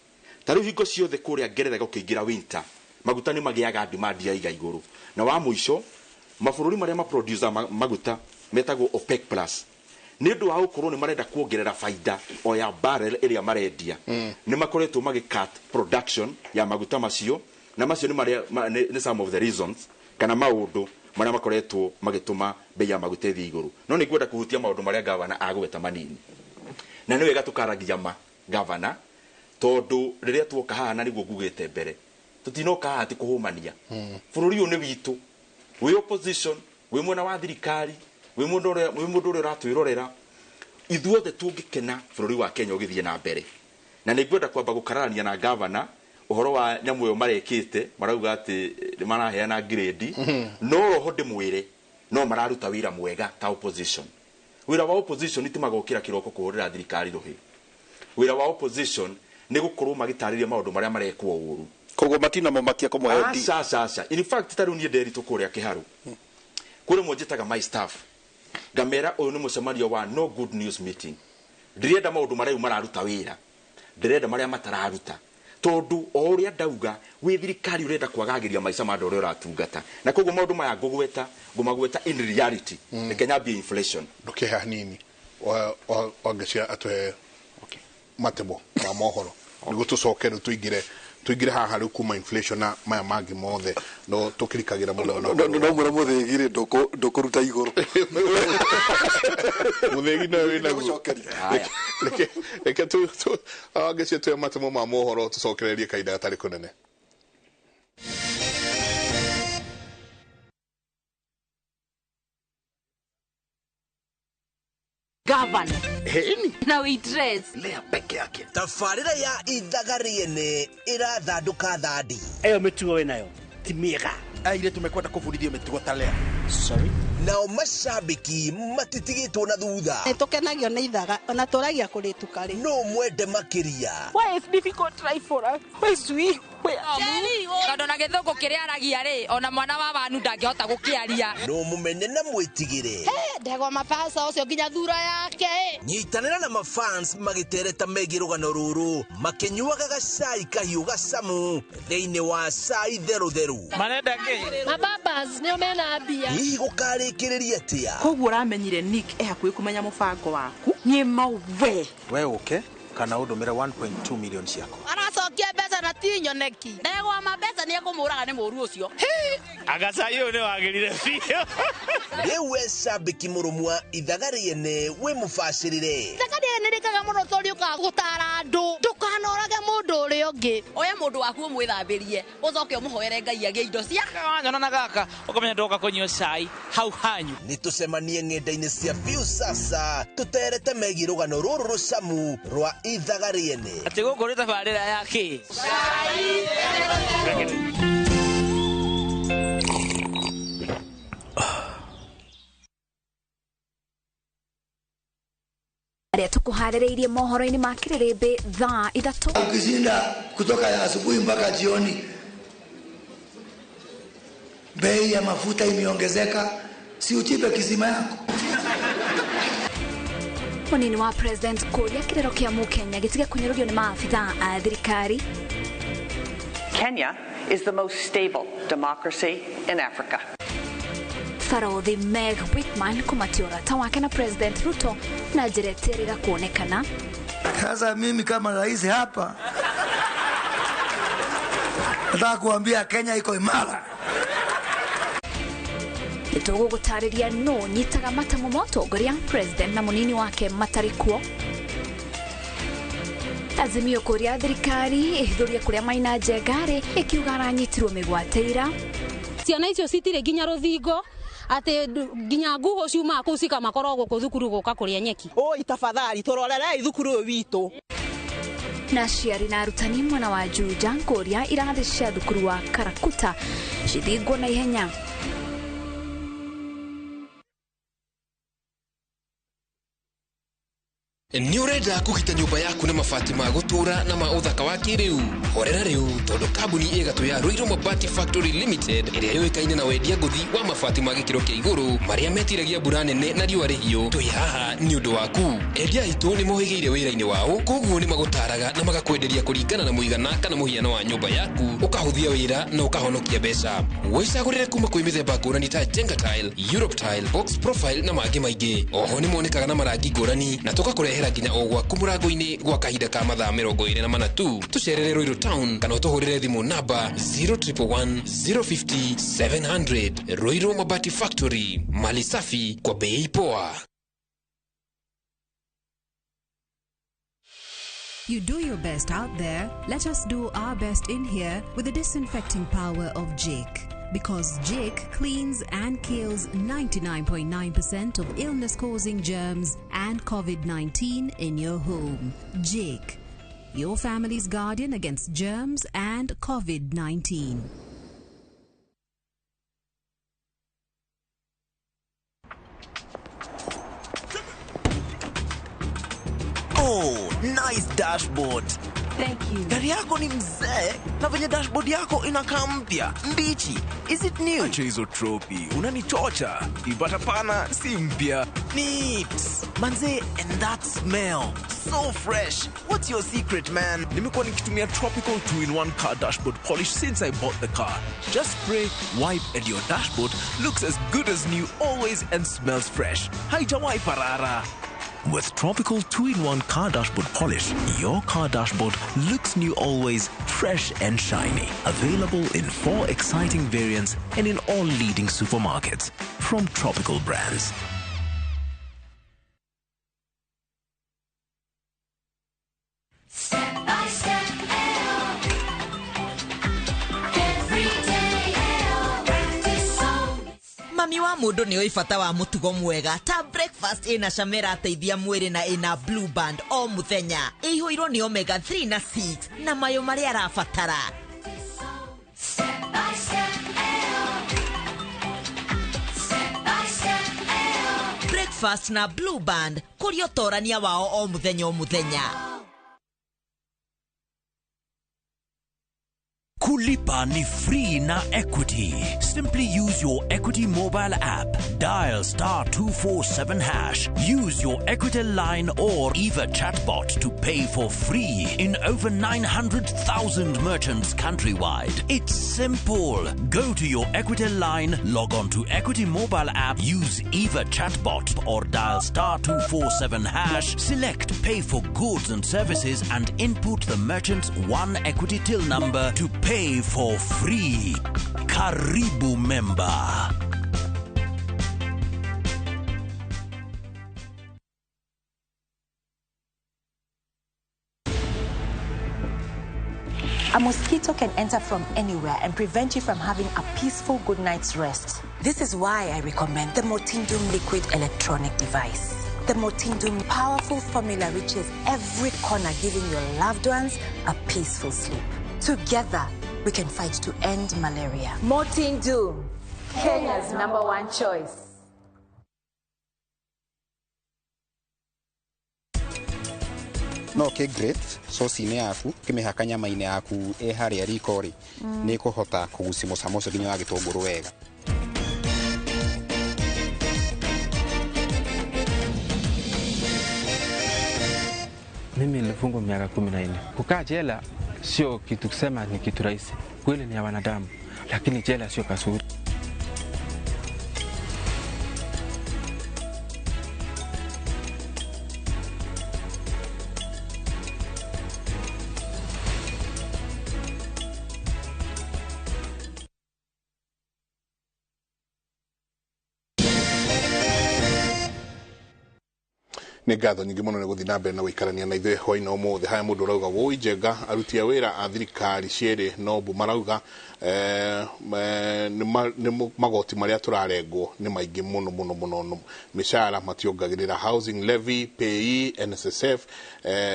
Ta rĩu hingo ciothe kũrĩa Ngeretha gũkĩingĩra winter maguta ni magiaga demand ya iga iguru na wa muico mabũrũri marĩa ma producer maguta metagwo OPEC plus nĩ ũndũ wa gũkorwo nĩ marenda kuongerera faida o ya barrel ĩrĩa marendia nĩ makoretwo magicut production ya maguta macio na macio nĩ some of the reasons kana maũndũ marĩa makoretwo magĩtũma bei ya maguta ĩthiĩ igũrũ no nĩ ngwenda kũhutia maũndũ marĩa gavana agweta manini na nĩ wega tũkaragia gavana tondũ rĩrĩa tuoka haha na nĩguo ngugĩte mbere tutinoka haha ati kũhũmania bũrũri ũyũ nĩ witũ wĩ opposition wĩ mwena wa thirikari wĩ mũndũ ũrĩa ũratwĩrorera ithuothe tũngĩkena bũrũri wa Kenya ũgĩthiĩ na mbere na nĩ ngwenda kwamba gũkararania na gavana ũhoro wa nyamũ ĩyo marekĩte marauga atĩ nĩ maraheana grade no roho ndĩmwĩre no mararuta wĩra mwega ta opposition wĩra wa opposition ti magokĩra kĩroko kũhũrĩra thirikari rũhĩ wĩra wa opposition nĩ gũkorwo magĩtarĩria maũndũ marĩa marekwo ũũru koguo matina momakia kũmwe aca in fact tarĩu niĩ nderitũ kũrĩa kĩharu kũrĩ mwonjetaga my staff ngamera ũyũ nĩ mũcemanio wa no good news meeting ndirenda maũndũ marĩa mararuta wĩra ndirenda marĩa matararuta tondu o ũrĩa ndauga wĩ thirikari ũrenda kwagagĩria maica ma andũ ũrĩa ũratungata na koguo maũndũ maya ngũmagweta in reality nĩ Kenya be inflation ndoke hanini wangecia atwe matebo ma mohoro nĩguo tũcoke tuingire haha rĩu kuma inflation na maya mangĩ mothe no tũkirikagĩra mũno no mũra mũthĩgire ndũkũruta igũrũ mũthĩgi no wĩna gucokeria reke wangecia twe matebo ma mohoro tũcokererie kahinda gatarĩ kũnene Gavana. Heni. Na waitress. Lea peke yake. Tafarĩra ya ithagariene irathandũka thandi. Eyo mĩtugo wĩ nayo ti mĩega. Aire tumekwenda kũbundithio mĩtugo ta Lea. Sorry. Nao macambĩki matitigĩtwo na thutha. Nĩtũkenagio nĩ ithaga ona tũragia kũrĩtuka rĩ. No mwende makĩria. Why is difficult life for us? Why is we? Tondũ na gĩthũngũ kĩrĩa aragia rĩ ona mwana wa wanu ndangĩhota gũkĩaria. No mũmene na mwĩtigĩre. Ndegwa mapasa ũcio nginya thura yake. Nyitanĩra na mafans magĩtereta megiĩ rũgano rũrũ makĩnyuaga gacai kahiũ gacamu thĩinĩ wa cai therũtherũ. Marenda kĩ? Mababas nĩo mena mbia. Hihi gũkarĩkĩrĩria atĩa? Koguo ũramenyire Nick hakuhĩ kũmenya mũbango waku nĩ mauwe. We ũke kana ũndũmĩre 1.2 million ciako. Aracokia mbeca na ti nyoneki. Ndegwa mbeca nĩ ekũmũraga nĩ mũru ũcio. Agacai ũyũ nĩ wagĩrire biũ. Rĩu we cambĩki mũrũmwa ithagariene wĩ mũbacĩrĩre. Ithagariene rĩkaga mũno tondũ ũkaga gũtara andũ. Ndũkanorage mũndũ ũrĩa ũngĩ. Oya mũndũ waku ũmwĩthambĩrie ũcoke ũmũhoere Ngai agĩe indo cia. Wanyona na gaka ũkamenya ndoka kũnyua cai hau hanyu. Nĩtũcemanie ng'enda-inĩ cia biũ sasa tũterete megiĩ rũgano rũrũ rũcamu rwa ithagariene. Atĩ gũkũ nĩ tabarĩra ya kĩ? Arĩa tukuharĩrĩirie mohoro-inĩ ma Kĩrĩrĩmbĩ thaa 3. Ukishinda kutoka ya asubuhi mpaka jioni, bei ya mafuta imeongezeka, si uchipe kisima yako. Munini wa president kũria kĩrero kĩa Mũkenya gĩtige kũnyũrũrio nĩ maabitha a thirikari. Kenya is the most stable democracy in Africa. Farodhi Meg Whitman kumatia ũrata wake na President Ruto na njĩra ĩterĩga kuonekana. Sasa mimi kama rais hapa nataka kuambia Kenya iko imara. Nĩtũgũgũtarĩria no nyitaga mata mũtongoria president na munini wake matarĩ kuo. Azimio kũria thirikari ihithũria kũrĩa Maina Njengari ikiuga aranyitirwo mĩgwate ira. Ciana icio citirĩ nginya rũthingo ate nginya nguo ciuma kũu cika makoragwo kũ thukuru gũka kũrĩa nyeki. Oi tafadhali tororera thukuru ũyũ witũ. Na ciari na arutani mwena wa Juja kũria irathi cia thukuru wa Karakuta cithingwo na ihenya. Ni urenda kugita nyumba yaku na mabati ma gutura na ma uthaka wa kiriu horera riu tondu kambuni igatu ya Ruiru Mabati Factory Limited iria yoikaine na wendia nguthi wa mabati ma gikiro kia iguru maria metiragia mbura nene na riua rihio twi haha ni undu waku endia itu ni mohigeire wira-ini wao koguo ni magutaraga na magakwenderia kuringana na muigana kana muhiano wa nyumba yaku ukahuthia wira na ukahonokia mbeca wicagurire kuma kwi mithemba ngurani ta Jenga Tile, Europe Tile, Box Profile na mangi maingi oho ni monekaga na marangi ngurani na tugakurehera nginya o gwaku murango-ini gwa kahinda ka mathaa 24 tu tucerere Ruiru Town kana utuhurire thimu namba 0111 050 700 Ruiru Mabati Factory, mali safi kwa bei poa. You do your best out there, let us do our best in here with the disinfecting power of Jake. Because Jake cleans and kills 99.9% of illness-causing germs and COVID-19 in your home. Jake, your family's guardian against germs and COVID-19. Oh, nice dashboard. Thank you. Gari yako ni mzee na venye dashboard yako inakaa mpya, mbichi. Is it new? Acha hizo tropi, unanichocha. Ipata pana si mpya. Neat. Manze, and that smell. So fresh. What's your secret, man? Nimekuwa nikitumia Tropical 2-in-1 car dashboard polish since I bought the car. Just spray, wipe, and your dashboard looks as good as new always and smells fresh. Haitawahi parara. With Tropical 2-in-1 car dashboard polish, your car dashboard looks new always, fresh and shiny. Available in 4 exciting variants and in all leading supermarkets from Tropical brands. Step by step, every day, practice song. Mami wa mundu ni oifata wa mutugo mwega ta breakfast ina shamera teithia mwiri na ina blue band o muthenya ihuirwo ni omega 3 na 6 na mayo mari arafatara. Step by step, breakfast na blue band kurio torania wao o muthenya o muthenya. Kulipa ni free na Equity. Simply use your Equity mobile app. Dial *247#. Use your Equity line or Eva chatbot to pay for free in over 900,000 merchants countrywide. It's simple. Go to your Equity line, log on to Equity mobile app, use Eva chatbot or dial *247#. Select pay for goods and services and input the merchant's one Equity till number to pay for free. Karibu member. A mosquito can enter from anywhere and prevent you from having a peaceful good night's rest. This is why I recommend the Motindum liquid electronic device. The Motindum powerful formula reaches every corner, giving your loved ones a peaceful sleep. Together, we can fight to end malaria. Motindum, Kenya's #1 choice. No ke great sauce ine yaku kimihaka nyama ine yaku haria riko ri ni kuhota kugucia mucamoco nginya wa gitunguru wega. Mimi nilifungwa miaka 14. Kukaa jela sio kitu kusema ni kitu rahisi. Kweli ni ya wanadamu, lakini jela sio kasuri. Nĩ ngatho nyingĩ mũno nĩ gũthiĩ na mbere na gũikarania na ithuĩ hwaĩ-inĩ ũmũthĩ. Haya mũndũ arauga woi Njenga aruti a wĩra a thirikari cierĩ nombu marauga nĩ magoti marĩa tũrarengwo nĩ maingĩ mũno mũno mũno, mĩcara mationgagĩrĩra, housing levy, pay, NSSF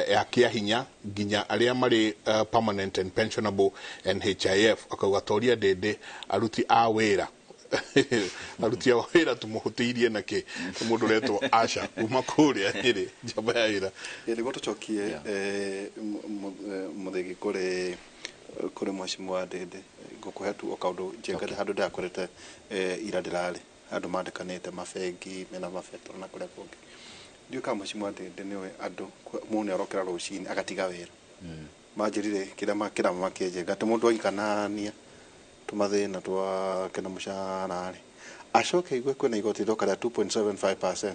ya kĩa hinya nginya arĩa marĩ permanent and pensionable NHIF. Akauga toria ndĩndĩ aruti a wĩra aruti a wĩra tũmũhũtĩirie na kĩ mũndũ ũretwo Asha kuma kũrĩa Nyĩrĩ njamba ya wĩra nĩguo tũcokie mũthegi kũrĩ mheshimiwa Ndĩndĩ ngũkũhe tu o kaũndũ njengete handũ ndakorete ira ndĩrarĩ andũ mandekanĩte mabengi mena mabetoro na kũrĩa kũngĩ ndiũ ka mheshimiwa Ndĩndĩ nĩwe andũ mũndũ arokera rũcinĩ agatiga wĩra manjĩrire kĩrĩa makĩnjenga atĩ mũndũ aikanania tũmathĩna twa kena mũcara rĩ acoke igue kwĩna igoti rĩoka rĩa 2.75%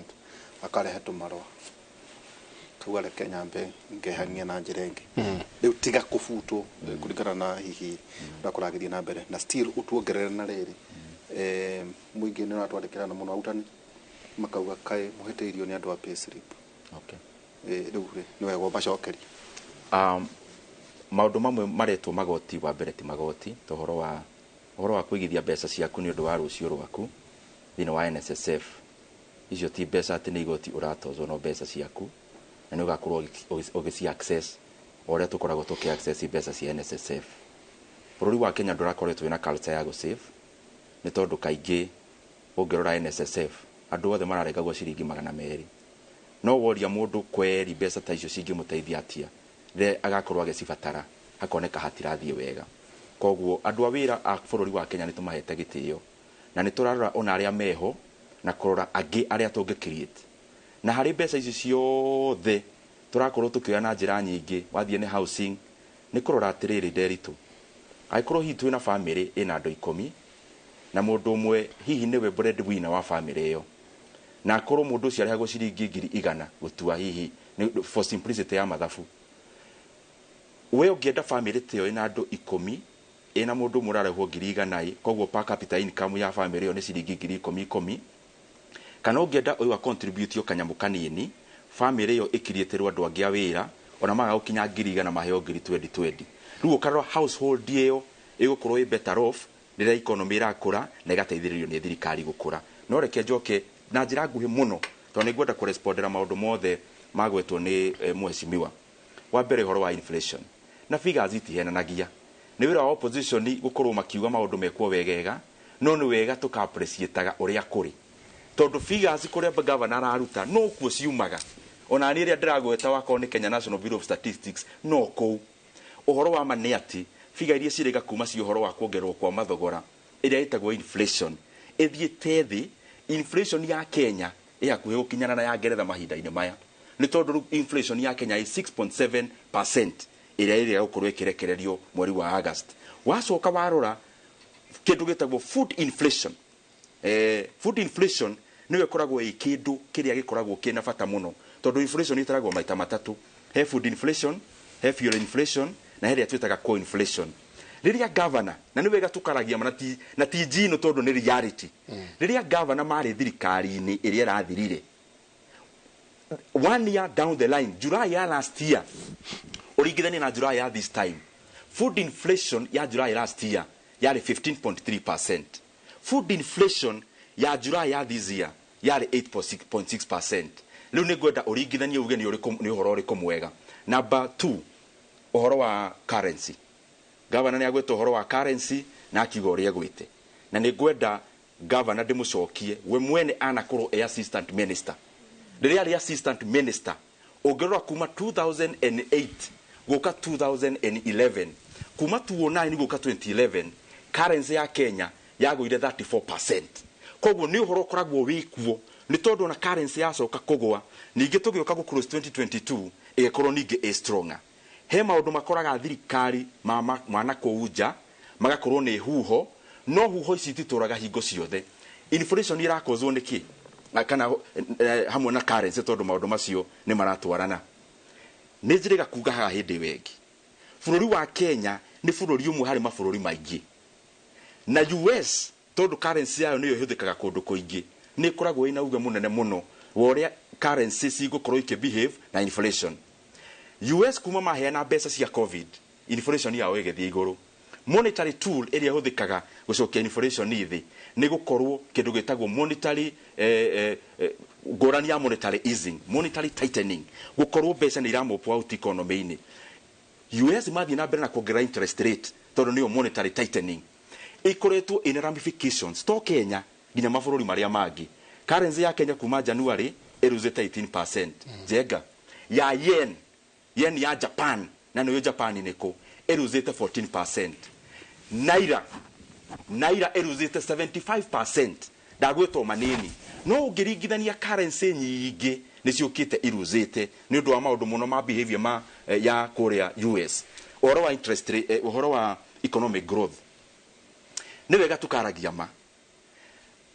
akarehe tũmarũa kauga reke nyambe ngehania na njĩra ĩngĩ rĩu tiga kũbutwo kũringana na hihi ũrakũragĩria na mbere na still ũtuongerere na rĩrĩ mũingĩ nĩ ũratwandĩkĩra na mũno arutani makauga kaĩ mũhĩtĩirio nĩ andũ a payslip rĩu nĩ wega ũmacokerie maũndũ mamwe maretwo magoti wa mbere ti magoti ta ũhoro wa kũigithia mbeca ciaku nĩ ũndũ wa rũciũ rwaku thĩinĩ wa NSSF icio ti mbeca atĩ nĩ igoti ũratozwo no mbeca ciaku na nĩ ũgakorwo ũgĩci access o ũrĩa tũkoragwo tũkĩ access mbeca cia NSSF bũrũri wa Kenya ndũrakoretwo wĩna culture ya gũsave nĩ tondũ kaingĩ ũngĩrora NSSF andũ othe mararengagwo ciringi 200 no woria mũndũ kweri mbeca ta icio cingĩmũteithia atia rĩrĩa agakorwo agĩcibatara hakoneka hatirathiĩ wega koguo andũ a wĩra a bũrũri wa Kenya nĩ tũmahete gĩtĩo na nĩ tũrarora ona arĩa meho na kũrora angĩ arĩa tũngĩ create na harĩ mbeca ici ciothe tũrakorwo tũkĩoya na njĩra nyingĩ wathiĩ nĩ housing nĩ kũrora atĩrĩrĩ nderitũ angĩkorwo hihi twĩna family ĩna andũ 10 na mũndũ ũmwe hihi nĩwe breadwinner wa family ĩyo na akorwo mũndũ ũcio arĩhagwo ciringi 100 gũtua hihi for simplicity ya mathabu we ũngĩenda family teo ĩna andũ 10 ĩna mũndũ ũmwe ũrarĩhwo 100 koguo per capita income ya family ĩyo nĩ ciringi 10,000 kana ũngĩenda ũyũ contribute kanyamũ kanini family ĩyo ĩkirĩtĩrwo andũ angĩ a wĩra ona maga gũkinya 100 maheo 2020 rĩu ũkarora household ĩyo ĩgũkorwo ĩ better off rĩrĩa economy ĩrakũra na ĩgateithĩrĩrio nĩ thirikari gũkũra no reke njoke na njĩra nguhĩ mũno tondũ nĩ ngwenda kũrespondera maũndũ mothe magwetwo nĩ mheshimiwa wa mbere ũhoro wa inflation na figures itihenanagia nĩ wĩra wa opposition gũkorwo makiuga maũndũ mekwo wegega no nĩ wega tũka-appreciate-aga ũrĩa kũrĩ tondũ figures kũrĩa governor araruta no kuo ciumaga ona niĩ rĩrĩa ndĩragweta wakorwo nĩ Kenya National Bureau of Statistics no kũu ũhoro wa ma nĩ atĩ figure iria cirĩga kuma cia ũhoro wa kuongererwo kwa mathogora ĩrĩa ĩtagwo inflation ĩthiĩte thĩ inflation ya Kenya ĩhakuhĩ gũkinyana na ya Ngeretha mahinda-inĩ maya nĩ tondũ inflation ya Kenya ĩ 6.7% ĩrĩa ĩrĩa gũkorwo ĩkĩrekererio mweri wa August wacoka warora kĩndũ gĩtagwo food inflation food inflation nĩwe koragwo ĩ kĩndũ kĩrĩa gĩkoragwo kĩna bata mũno tondũ inflation ĩtaragwo maita matatũ he food inflation he fuel inflation na he rĩa twĩtaga core inflation rĩrĩa governor na nĩ wega tũkaragia na ti njino tondũ nĩ reality rĩrĩa governor marĩ thirikari-inĩ ĩrĩa ĩrathirire 1 year down the line July ya last year ũringithania na July ya this time food inflation ya July last year yarĩ 15.3%. Food inflation ya July ya this year yarĩ 8.6%. Rĩu nĩ ngwenda ũringithanie uge nĩ ũhoro ũrĩkũ mwega. Number 2, ũhoro wa currency. Governor nĩ agwĩte ũhoro wa currency na akiuga ũrĩa agwĩte. Na nĩ ngwenda governor ndĩmũcokie we mwene anakorwo assistant minister. Rĩrĩa arĩ assistant minister ũngĩrora kuma 2008 gũka 2011 kuma 2009 gũka 2011 currency ya Kenya yagũire 34%. Koguo nĩ ũhoro ũkoragwo wĩkuo nĩ tondũ na currency yacoka kũgwa ningĩ tũgĩũka gũ close 2022 ĩgĩkorwo ningĩ ĩ stronger. He maũndũ makoraga thirikari mwana kũu nja magakorwo nĩ huho no huho ici ititũraga hingo ciothe. Inflation irakozwo nĩ kĩ kana hamwe na currency tondũ maũndũ macio nĩ maratwarana. Nĩ njĩrĩga kuga haha hĩndĩ wengi bũrũri wa Kenya nĩ bũrũri ũmwe harĩ mabũrũri maingĩ na US tondũ currency yayo nĩyo ĩhũthĩkaga kũndũ kũingĩ nĩ ĩkoragwo ĩna uge mũnene mũno wa ũrĩa currency cigũkorwo ikĩbehave na inflation. US kuma maheana mbeca cia COVID inflation yao ĩgĩthiĩ igũrũ. Monetary tool ĩrĩa ĩhũthĩkaga gũcokia inflation thĩ nĩ gũkorwo kĩndũ gĩtagwo monetary ngũrani ya monetary easing, monetary tightening, gũkorwo mbeca nĩ iramopwo out economy-inĩ. US mathiĩ na mbere na kuongerera interest rate tondũ nĩyo monetary tightening. ikoretwo in ramifications to Kenya nginya mabũrũri marĩa mangĩ. Currency ya Kenya kuma January ĩruzĩte 18%. Jenga ya yen ya Japan na nĩyo Japan nĩkũ ĩruzĩte 14%. Naira ĩruzĩte 75%. Ndagwĩtwo manini. No ũngĩringithania currency nyingĩ nĩciũkĩte iruzĩte nĩ ũndũ wa maũndũ mũno ma behavior ma ya kũrĩa US. Ũhoro wa interest rate, ũhoro wa economic growth. Nĩ wega tukaragia ma.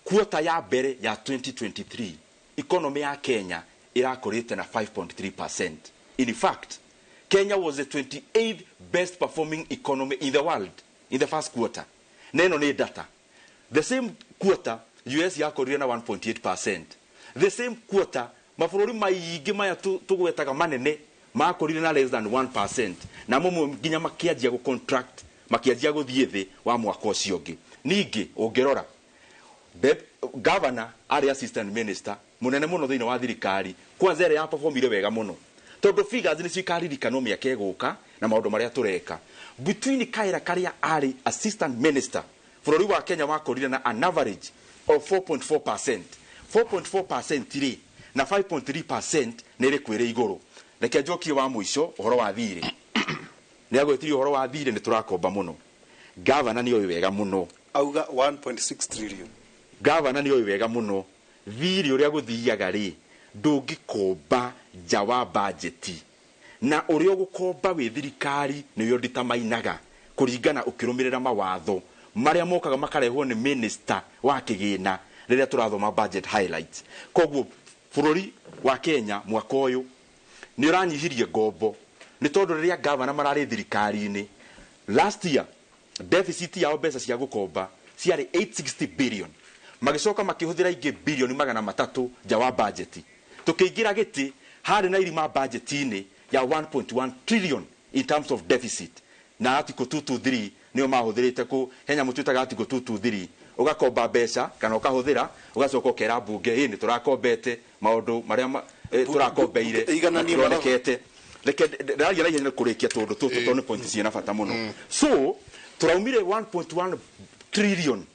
Quarter ya mbere ya 2023 economy ya Kenya irakorete na 5.3%. In fact, Kenya was the 28th best performing economy in the world in the first quarter. Neno ni data. The same quarter US yakorire na 1.8%. The same quarter mabũrũri maingĩ maya tugwetaga manene makorire na less than 1%. Na momwe nginya makianjia go contract, makianjia gũthiĩ thĩ wa mwaka ũcio ũngĩ. Ningĩ ũngĩrora governor ari assistant minister munene muno thĩinĩ wa thirikari Kwanza ya performire wega muno tondu figures ni cikaririkanwo mĩaka ĩgũka na maũndũ marĩa tureka between Kaira Karia ari assistant minister bũrũri wa Kenya wakorire na an average of 4.4%. 4.4% ri na 5.3% nĩ ĩrĩ kwĩrĩ igũrũ. Reke njokie wa mũico ũhoro wa thirĩ. Nĩ agwĩtirio ũhoro wa thirĩ nĩ tũrakomba muno. Governor nĩ oĩ wega muno. Auga 1.6 trillion. Governor nĩ oĩ wega muno. Thirĩ ũrĩa gũthiaga rĩ ndũngĩkomba nja wa budget. Na ũrĩa ũgũkomba wĩ thirikari nĩyo nditamainaga kũringana ũkĩrũmĩrĩra mawatho marĩa mokaga makarehwo nĩ minister wa kĩgĩna rĩrĩa tũrathoma budget highlights. Koguo bũrũri wa Kenya mwaka ũyũ nĩ ũranyihirie ngombo nĩ tondũ rĩrĩa governor mararĩ thirikari-inĩ last year deficit yao mbeca cia gũkomba ciarĩ 860 billion magicoka makĩhũthĩra ingĩ bilioni 300 nja wa budget. Tukĩingĩra gĩtĩ harĩ na irima budget-inĩ ya 1.1 trillion in terms of deficit. Na article 223 nĩyo mahũthĩrĩte ku henya mũtwĩtaga article 223 ugakomba mbeca kana ukahũthĩra ugacoka ukera mbunge nĩ tũrakombete maũndũ marĩa tũrakombeire tuonekete. Reke ndaria na ihenya kũrĩkia tondũ tũtũ point ciena bata mũno. So tũraumire 1.1 trillion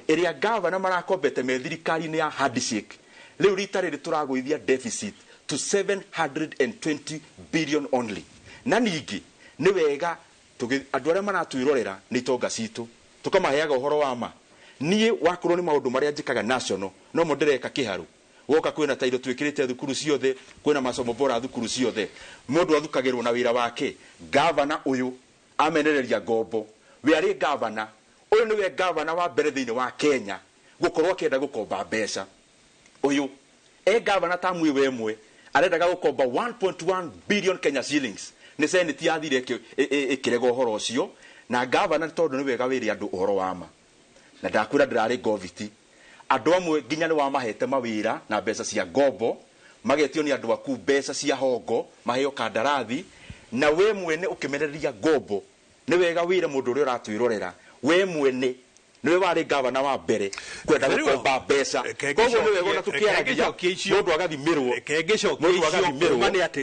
area governor marakombete me thirikari-inĩ ya handshake. Rĩu rita rĩrĩ tũragũithia deficit to 720 billion only. Na ningĩ nĩ wega andũ arĩa maratwĩrorera nĩ itonga citũ tukamaheaga ũhoro wa ma. Niĩ wakorwo nĩ maũndũ marĩa njĩkaga national no mo ndireka kĩharu woka kwĩna tairo twĩkĩrĩte thukuru ciothe kwĩna masomo bora thukuru ciothe mũndũ athukagĩrwo na wĩra wake. Governor ũyũ amenereria ngombo we arĩ governor ũyũ nĩwe governor wa mbere thĩinĩ wa Kenya gũkorwo akĩenda gũkomba mbeca. Ũyũ governor tamu ĩmwe arendaga gũkomba 1.1 billion Kenya shillings. Nĩ senate yathire ĩkĩrega ũhoro ũcio na governor tondũ nĩ wega wĩre andũ ũhoro wa ma. Na ndakwĩra ndĩrarĩ goviti andũ amwe nginya nĩ wamahete mawĩra na mbeca cia ngombo magetio nĩ andũ aku mbeca cia hongo maheo kandarathi na we mwene ũkĩmereria ngombo. Nĩ wega wĩre mũndũ ũrĩa ũratwĩrorera we mwene nĩwe warĩ governor wa mbere kwenda gũkomba mbeca. Koguo nĩ wega ona tũkĩaragia mũndũ agathimirwo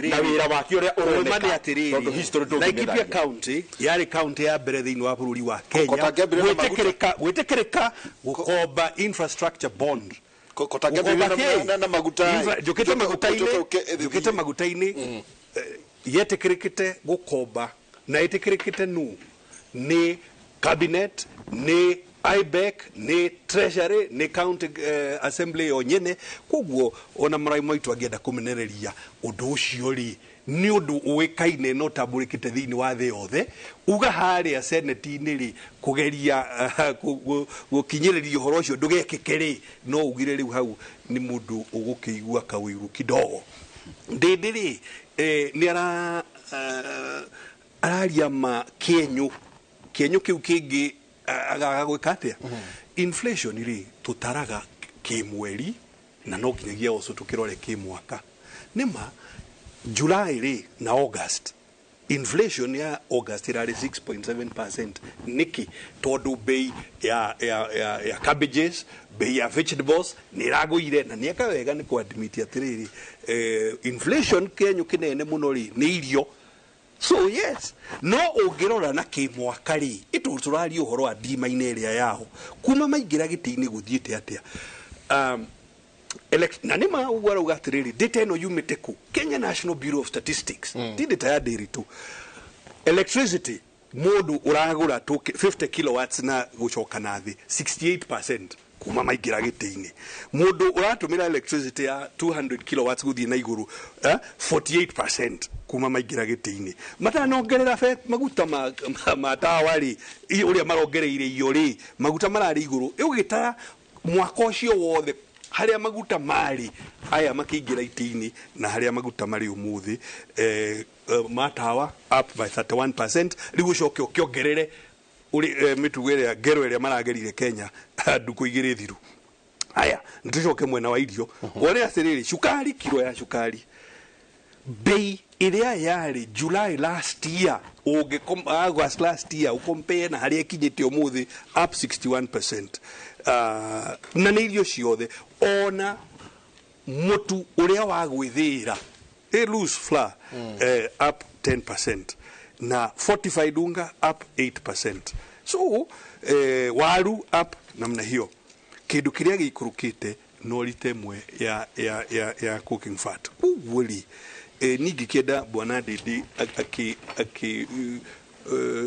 na wĩra wake ũrĩa ũroneka tondũ history Laikipia county yarĩ county ya mbere thĩinĩ wa bũrũri wa Kenya gwĩtĩkĩrĩka gũkomba infrastructure bond. Na maguta njũkĩte maguta-inĩ yetĩkĩrĩkĩte gũkomba na ĩtĩkĩrĩkĩte nũ nĩ cabinet nĩ IBEC nĩ treasury nĩ county assembly yo nyene. Koguo ona marai maitu angĩenda kũmenereria ũndũ ũcio rĩ nĩ ũndũ ũĩkaine no tambũrĩkĩte thĩinĩ wa thĩ yothe uga harĩa senate-inĩ rĩ kũgeria gũkinyĩrĩria ũhoro ũcio ndũgekĩke rĩ no ugire rĩu hau nĩ mũndũ ũgũkĩigua kawĩru kidogo. Ndĩndĩ rĩ nĩ araria ma kĩenyũ kĩu kĩngĩ agagwĩka atĩa. Inflation rĩ tutaraga kĩmweri na no nginyagia ũco tũkĩrore kĩmwaka. Nĩma July rĩ na August inflation ya August irarĩ 6.7%. Niki tondũ bei ya cabbages bei ya vegetables nĩ ragũire na nĩeka wega nĩ kũadmit atĩrĩrĩ inflation Kenya kĩnene mũno rĩ nĩ irio So yes, no ũngĩrora na kĩmwaka rĩ tũraria ũhoro wa ndima-inĩ ĩrĩa yaho kuma maingĩra gĩtĩ-inĩ gũthiĩte atĩa. Na nĩ maũguo arauga atĩrĩrĩ data ĩno yumĩte kũ? Kenya National Bureau of Statistics ti data ya ndĩri tu. Electricity mũndũ ũragũra 50 kilowatts na gũcoka na thĩ 68% kuma maingĩra gĩtĩ-inĩ. Mũndũ ũratũmĩra electricity ya 200 kilowatts gũthiĩ na igũrũ 48% kuma maingĩra gĩtĩ-inĩ. Matanongerera maguta ma tawa rĩ ũrĩa marongereire iyo rĩ maguta mararĩ igũrũ. Ũgĩtara mwaka ũcio wothe harĩa maguta marĩ aya makĩingĩra itĩ-inĩ na harĩa maguta marĩ ũmũthĩ matawa up by 31%. Rĩu ũcoke ũkĩongerere mĩtugo ĩrĩa ngero ĩrĩa maragerire Kenya ndukũ igĩrĩ thiru. Aya nĩtũcoke mwena wa irio wone atĩrĩrĩ cukari kilo ya cukari bei ĩrĩa yarĩ July last year August last year ukompare na harĩa ikinyĩte ũmũthĩ up 61%. Na nĩ irio ciothe ona mũtu ũrĩa wa gwĩthĩra loose flour up 10% na fortified unga up 8%. So waru up namna hiyo. Kĩndũ kĩrĩa gĩikũrũkĩte no rite mwe ya cooking fat. Uguo ningĩ kĩenda bwana Ndindi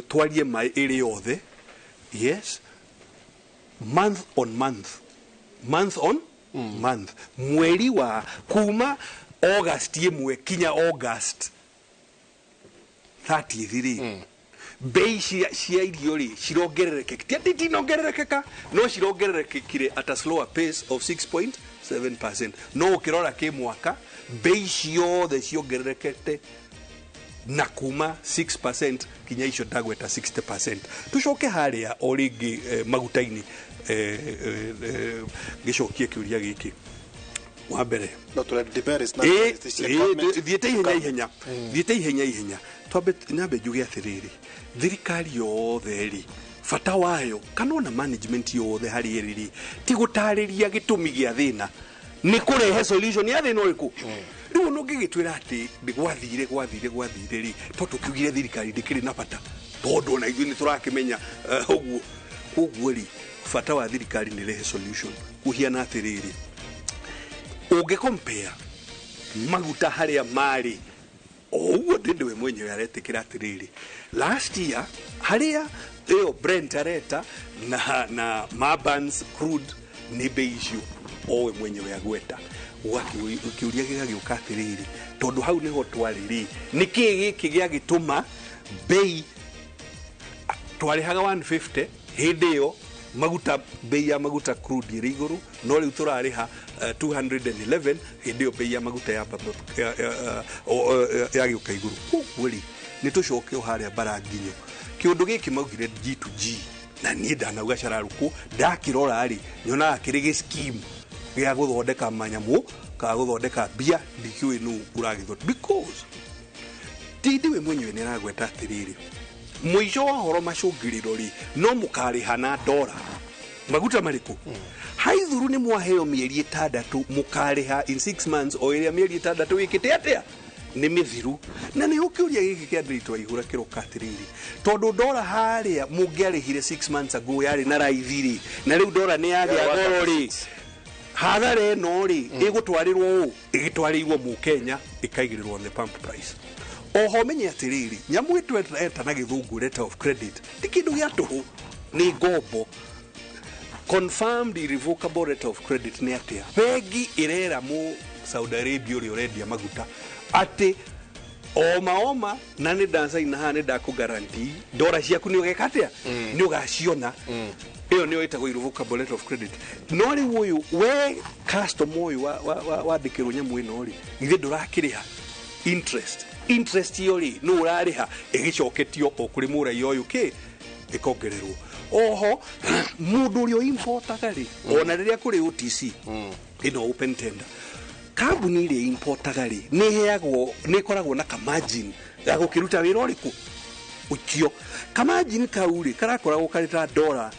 twarie mai ĩrĩ yothe. Yes, month on month mweri wa kuma August ĩmwe kinya August 30 bei cia irio rĩ cirongerereka titinongerereka no cirongerereka at a slower pace of 6.7%. No ũkĩrora kĩmwaka bei ciothe ciongererekete na kuma 6% kinya icio ndagweta 60%. Tucoke harĩa o rĩngĩ maguta-inĩ gĩcokie kĩũria gĩkĩ wa mbere thiĩte ihenya twambe nyambe njuge atĩrĩrĩ thirikari yothe rĩ bata wayo kana ona management yothe harĩ rĩrĩ ti gũtarĩria gĩtũmi gĩa thĩna nĩ kũrehe solution ya thĩna ũrĩkũ. Rĩu no ngĩgĩtwĩra atĩ gwathire rĩ tondũ kiugire thirikari ndĩkĩrĩ na bata tondũ ona ithuĩ nĩ tũrakĩmenya ũguo rĩ bata wa thirikari nĩ rehe solution. Kuhiana atĩrĩrĩ ũngĩcompare maguta harĩa marĩ ũguo ndĩwe mwenyewe aretĩkĩra atĩrĩrĩ last year harĩa ĩyo Brent areta na Marbans crude nĩ bei icio owe mwenyewe agweta ukiuria gĩgagĩũka atĩrĩrĩ tondũ hau nĩho twarĩ rĩ nĩkĩ gĩkĩ gĩagĩtũma bei twarĩhaga 150 hĩndĩ ĩyo maguta bei ya maguta crude ĩrĩ igũrũ no rĩu tũrarĩha 211 hĩndĩ ĩyo bei ya maguta yagĩũka igũrũ. Ũguo rĩ nĩ tũcoke harĩa baranginyo kĩũndũ gĩkĩ maugire G2G na niĩ ndanauga cararũkũ ndakĩrora rĩ nyonaga kĩrĩ gĩ-scheme gĩa gũthondeka manyamũ ka gũthondeka mbia ndikiũĩ nũ ũragĩthondeka because Ndindi we mwenyewe nĩ aragweta atĩrĩrĩ mũico wa horo macũngĩrĩro rĩ no mũkarĩha na ndora maguta marĩkũ haithuru nĩ mwaheo mĩeri 6 mũkarĩha in 6 months o ĩrĩa mĩeri 6 wĩkĩte atĩa nĩ mĩthiru na nĩ ũkĩũria gĩkĩ kĩa ndĩritũ igũra kĩroka atĩrĩrĩ tondũ ndora harĩa mũngĩarĩhire 6 months ago yarĩ na raithi rĩ na rĩu ndora nĩ yagĩa goro rĩ hathara ĩno rĩ ĩgũtwarĩrwo ũũ ĩgĩtwarĩirwo Mũkenya ĩkaigĩrĩrwo on the pump price. Oho menye atĩrĩrĩ nyamũ ĩtweta na gĩthũngũ letter of credit ti kĩndũ gĩa tũhũ nĩ ngombo. Confirmed irrevocable letter of credit nĩ atĩa bengi ĩrera mũ Saudi Arabia ũrĩa ũrendia maguta atĩ oma na nĩ ndacaina haha nĩ ndakũgaranti ndora ciaku nĩ ũgeka atĩa nĩ ũgaciona ĩyo nĩyo ĩtagwo irrevocable letter of credit. No rĩu ũyũ we customer ũyũ wandĩkĩrwo nyamũ ĩno rĩ githĩ ndũrakĩrĩha interest yo rĩ no ũrarĩha ĩgĩcoketio o kũrĩ mũraia ũyũ ĩkongererwo. Oho mũndũ ũrĩa importaga rĩ ona rĩrĩa kũrĩ OTC ĩno open tender kambuni iria importaga rĩ nĩ heagwo nĩ koragwo na margin ya gũkĩruta wĩra ũrĩkũ ũkio margin kau rĩ karakoragwo karĩ ta $40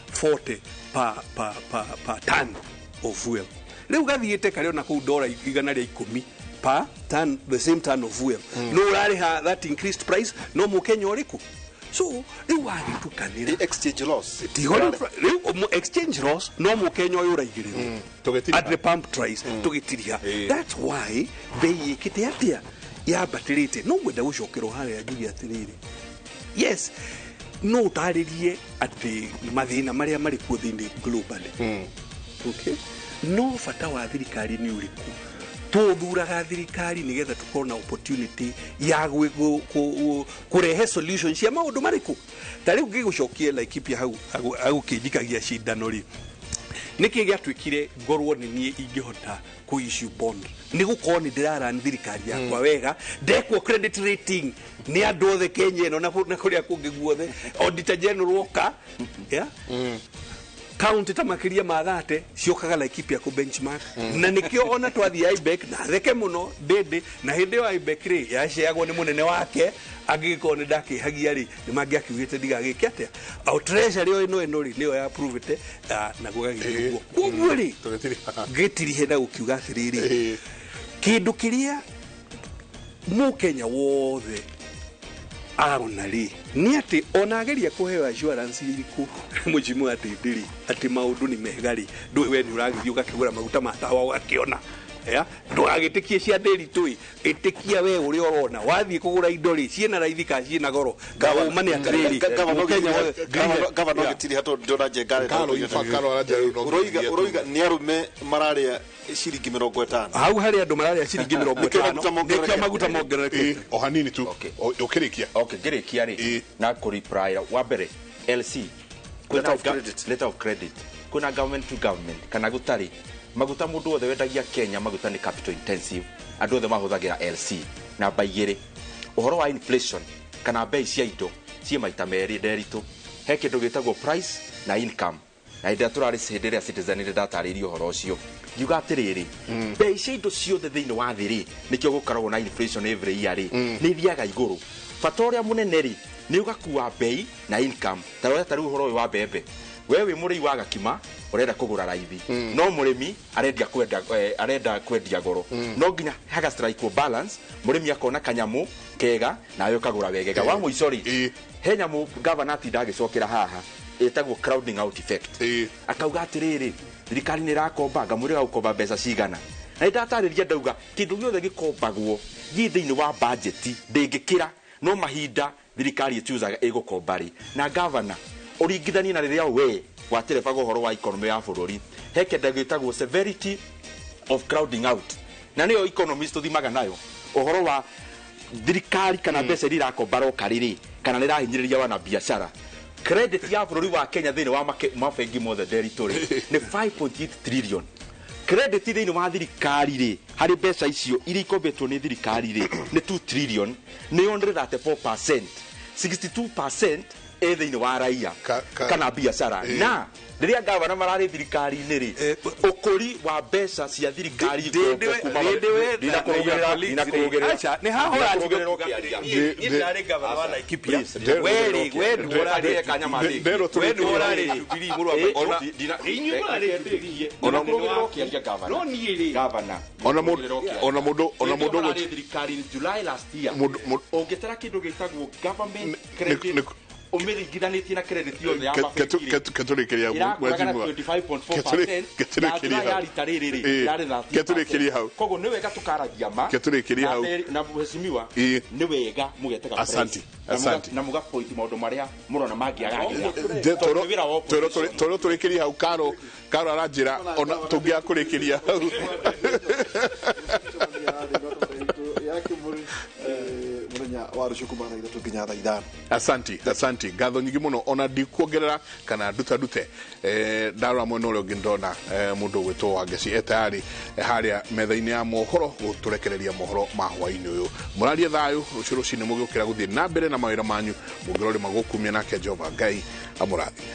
per ton of fuel. Rĩu gathiĩte karĩ ona kũu $110 per ton, the same ton of fuel no urariha that increased price no mukenya uriku so riu wagitukanira exchange loss exchange loss no mukenya uyu uraigirira at the pump price tugitiria that's why bei ikite atia yabatirite no gwenda gucokerwo haria njugi atiriri yes no utaririe ati mathina maria mari kuo thini globally okay no fata wa thirikari ni uriku tuthuraga thirikari nigetha tukorwo na opportunity ya kurehe solution cia maundu mariku tari ngigucokie Laikipia hau kijikagia cindano ri niki giatwikire ngorwo ni nie ingihota ku issue bond ni gukorwo ni ndirara thirikari yakwa wega ndekwo credit rating ni andu othe Kenya ino na kuria kungi guothe auditor general woka yeah county ta makiria mathate ciokaga Laikipia ku benchmark na nikio ona twathi IBEC na theke muno ndindi na hindi yo IBEC ri yaceagwo ni munene wake agiko ni ndakihagia ri ni mangiakugite ndigagike atia au treasury yo ino ri niyo ya approve na gugagithio kuguo ri gitiri henda gukiuga atiriri kindu kiria mu Kenya wothe arona ri ni ati onageria kuheo assurance iriku mujimu ati ndiri ati maundu ni megari ndui we ni uragithio gakigura maguta matawa ugakiona ya ndugagitikie cia ndiri tui itikia we uri orona wathie kugura indo ri ciena raithi ka ciena goro gawo mani atiriri gavana gitiri hato ndona jengare uroiga ni arume mararia ciringi 50 hau hari andu mararia ciringi 50 nikio maguta mongerereke o hanini tu ukirikia ngirikia ri na ku reply wa mbere LC letter of credit kuna government to government kana gutari maguta mundu othe wendagia Kenya maguta ni capital intensive andu othe mahuthagira LC na baigire uhoro wa inflation kana bei cia indo cie maita meri nderitu he kindu gitagwo price na income na ida turari cindire citizen ni dataririo uhoro ucio yuga atiriri bei cia indo ciothe thiini wa thiri nikio gukaragwo na inflation every year ri ni thiaga iguru fatoria munene ri ni ugakuwa bei na income tari uhoro wa bebe wewe muri wa gakima urenda kugura raithi no murimi arenda kwendia goro no nginya haga strike balance murimi akona kanyamu kega nayo kagura wegega wa muicori he nyamu governor ndagicokera haha etagwo crowding out effect akauga atiriri thirikari ni rakomba ngamurira gukomba mbeca cigana na ndatariria ndauga kindu giothe gikombagwo thiini wa budget ndingikira no mahinda thirikari ituzaga igukombari na governor uringithania na riria we watereba gohoro wa economy ya bururi heke ndagitagwo severity of crowding out na niyo economist thimaga nayo uhoro wa thirikari kana mbeca irakombaro kariri kana nirahinyiriria wana biashara credit ya bururi wa Kenya thini wa mafengi mothe territory ni 5.8 trillion credit thini wa thirikari ri hari mbeca icio iri ikombetwo ni thirikari ri ni 2 trillion ni 134% 62% thini wa raia kana biashara na riria gavana marari thirikari ni ri ukuri wa mbeca cia thirikari kuma ni hahora ni ndari gavana wa Laikipia weri urari kanyamali wewe urari bili muru wa no ni gavana ona mudo thirikari July last year ongetara kindu gitagwo government credit umirigithanitie na credit yothe ya keturikiria mwezi mwa 25.4% ya ritariri yari na keturikiria hau kogo ni wega tukaragia ma keturikiria hau na mheshimiwa ni wega mugetega asante na muga point maundu maria murona mangiagagira toro turikiria hau karo aranjira ona tungia kurikiria hau murenya warucukumana ira tukinya tha ithano asante ngatho nyingi muno ona ndikuongerera kana dute ndarora mwena uria ungi ndona mundu gwitwo Wangeci etayari haria metha-ini ya mohoro guturekereria mohoro ma hwaini uyu murarie thayu ruciu ni mugiukira guthie na mbere na mawira manyu mungirori magukumia nake Jehova Ngai amurathime.